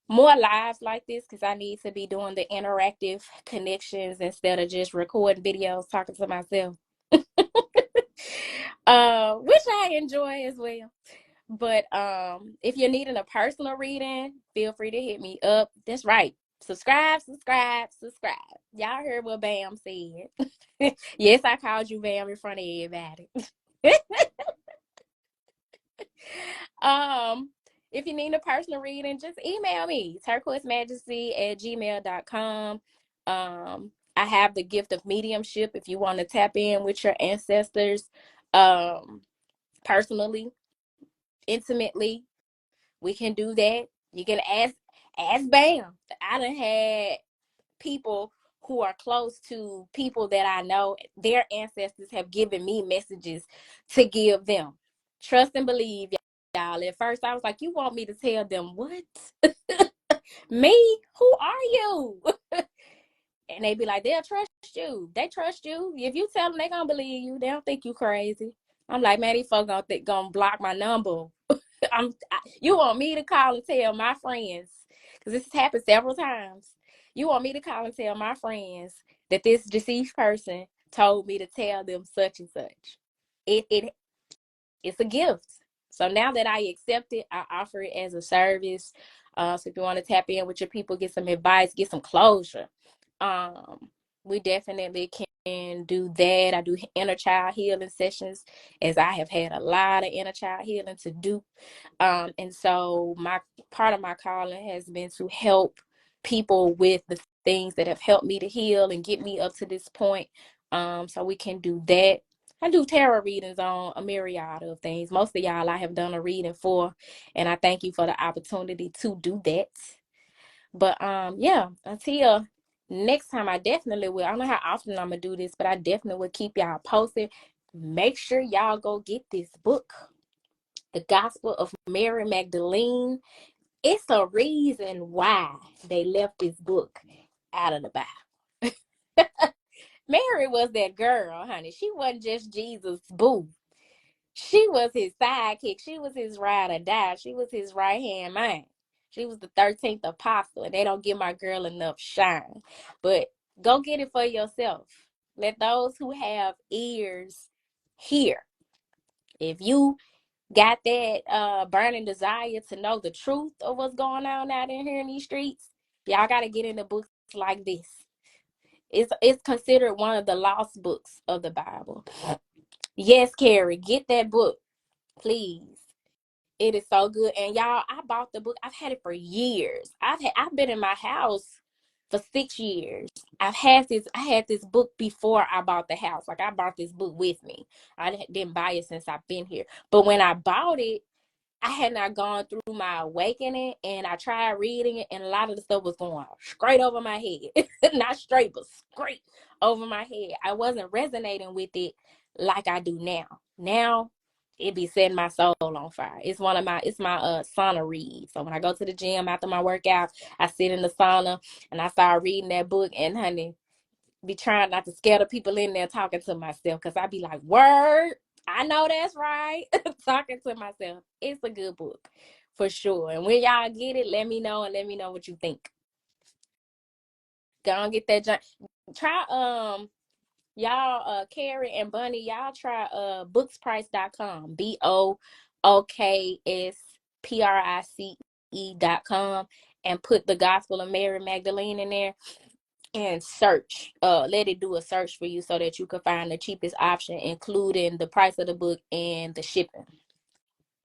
more lives like this because I need to be doing the interactive connections instead of just recording videos talking to myself. Which I enjoy as well. But if you're needing a personal reading, feel free to hit me up. That's right. Subscribe. Y'all heard what Bam said. Yes, I called you Bam in front of everybody. um, if you need a personal reading, just email me, turquoisemajesty@gmail.com. I have the gift of mediumship if you want to tap in with your ancestors personally, intimately. We can do that. You can ask Bam. I done had people who are close to people that I know, their ancestors have given me messages to give them. Trust and believe, y'all. At first I was like, you want me to tell them what? Me? Who are you? And they be like, they'll trust you. They trust you. If you tell them, they gonna believe you. They don't think you crazy. I'm like, man, these folks gonna block my number. You want me to call and tell my friends, because this has happened several times. You want me to call and tell my friends that this deceased person told me to tell them such and such. It's a gift. So now that I accept it, I offer it as a service. So if you want to tap in with your people, get some advice, get some closure, we definitely can do that. I do inner child healing sessions, as I have had a lot of inner child healing to do. And so my part of my calling has been to help people with the things that have helped me to heal and get me up to this point. So we can do that. I do tarot readings on a myriad of things. Most of y'all I have done a reading for, and I thank you for the opportunity to do that. But yeah, until next time, I definitely will. I don't know how often I'm gonna do this, but I definitely will keep y'all posted. Make sure y'all go get this book, The Gospel of Mary Magdalene. It's a reason why they left this book out of the Bible. Mary was that girl, honey. She wasn't just Jesus' boo. She was his sidekick. She was his ride or die. She was his right hand man. She was the 13th apostle, and they don't give my girl enough shine. But go get it for yourself. Let those who have ears hear. If you got that burning desire to know the truth of what's going on out in here in these streets, y'all got to get into books like this. It's considered one of the lost books of the Bible. Yes, Carrie, get that book, please. It is so good. And y'all, I bought the book. I've had it for years. I've been in my house for 6 years. I had this book before I bought the house. Like I bought this book with me. I didn't buy it since I've been here. But when I bought it, I had not gone through my awakening, and I tried reading it, and a lot of the stuff was going straight over my head. Not straight, but straight over my head. I wasn't resonating with it like I do now. Now it be setting my soul on fire. It's my sauna read. So when I go to the gym after my workout, I sit in the sauna and I start reading that book, and honey, be trying not to scare the people in there, talking to myself, because I be like, word, I know that's right. Talking to myself. It's a good book for sure. And when y'all get it, let me know, and let me know what you think. Go on, get that junk. Try y'all Carrie and Bunny, y'all try booksprice.com. BOOKSPRICE.com, and put the Gospel of Mary Magdalene in there and search. Let it do a search for you so that you can find the cheapest option, including the price of the book and the shipping.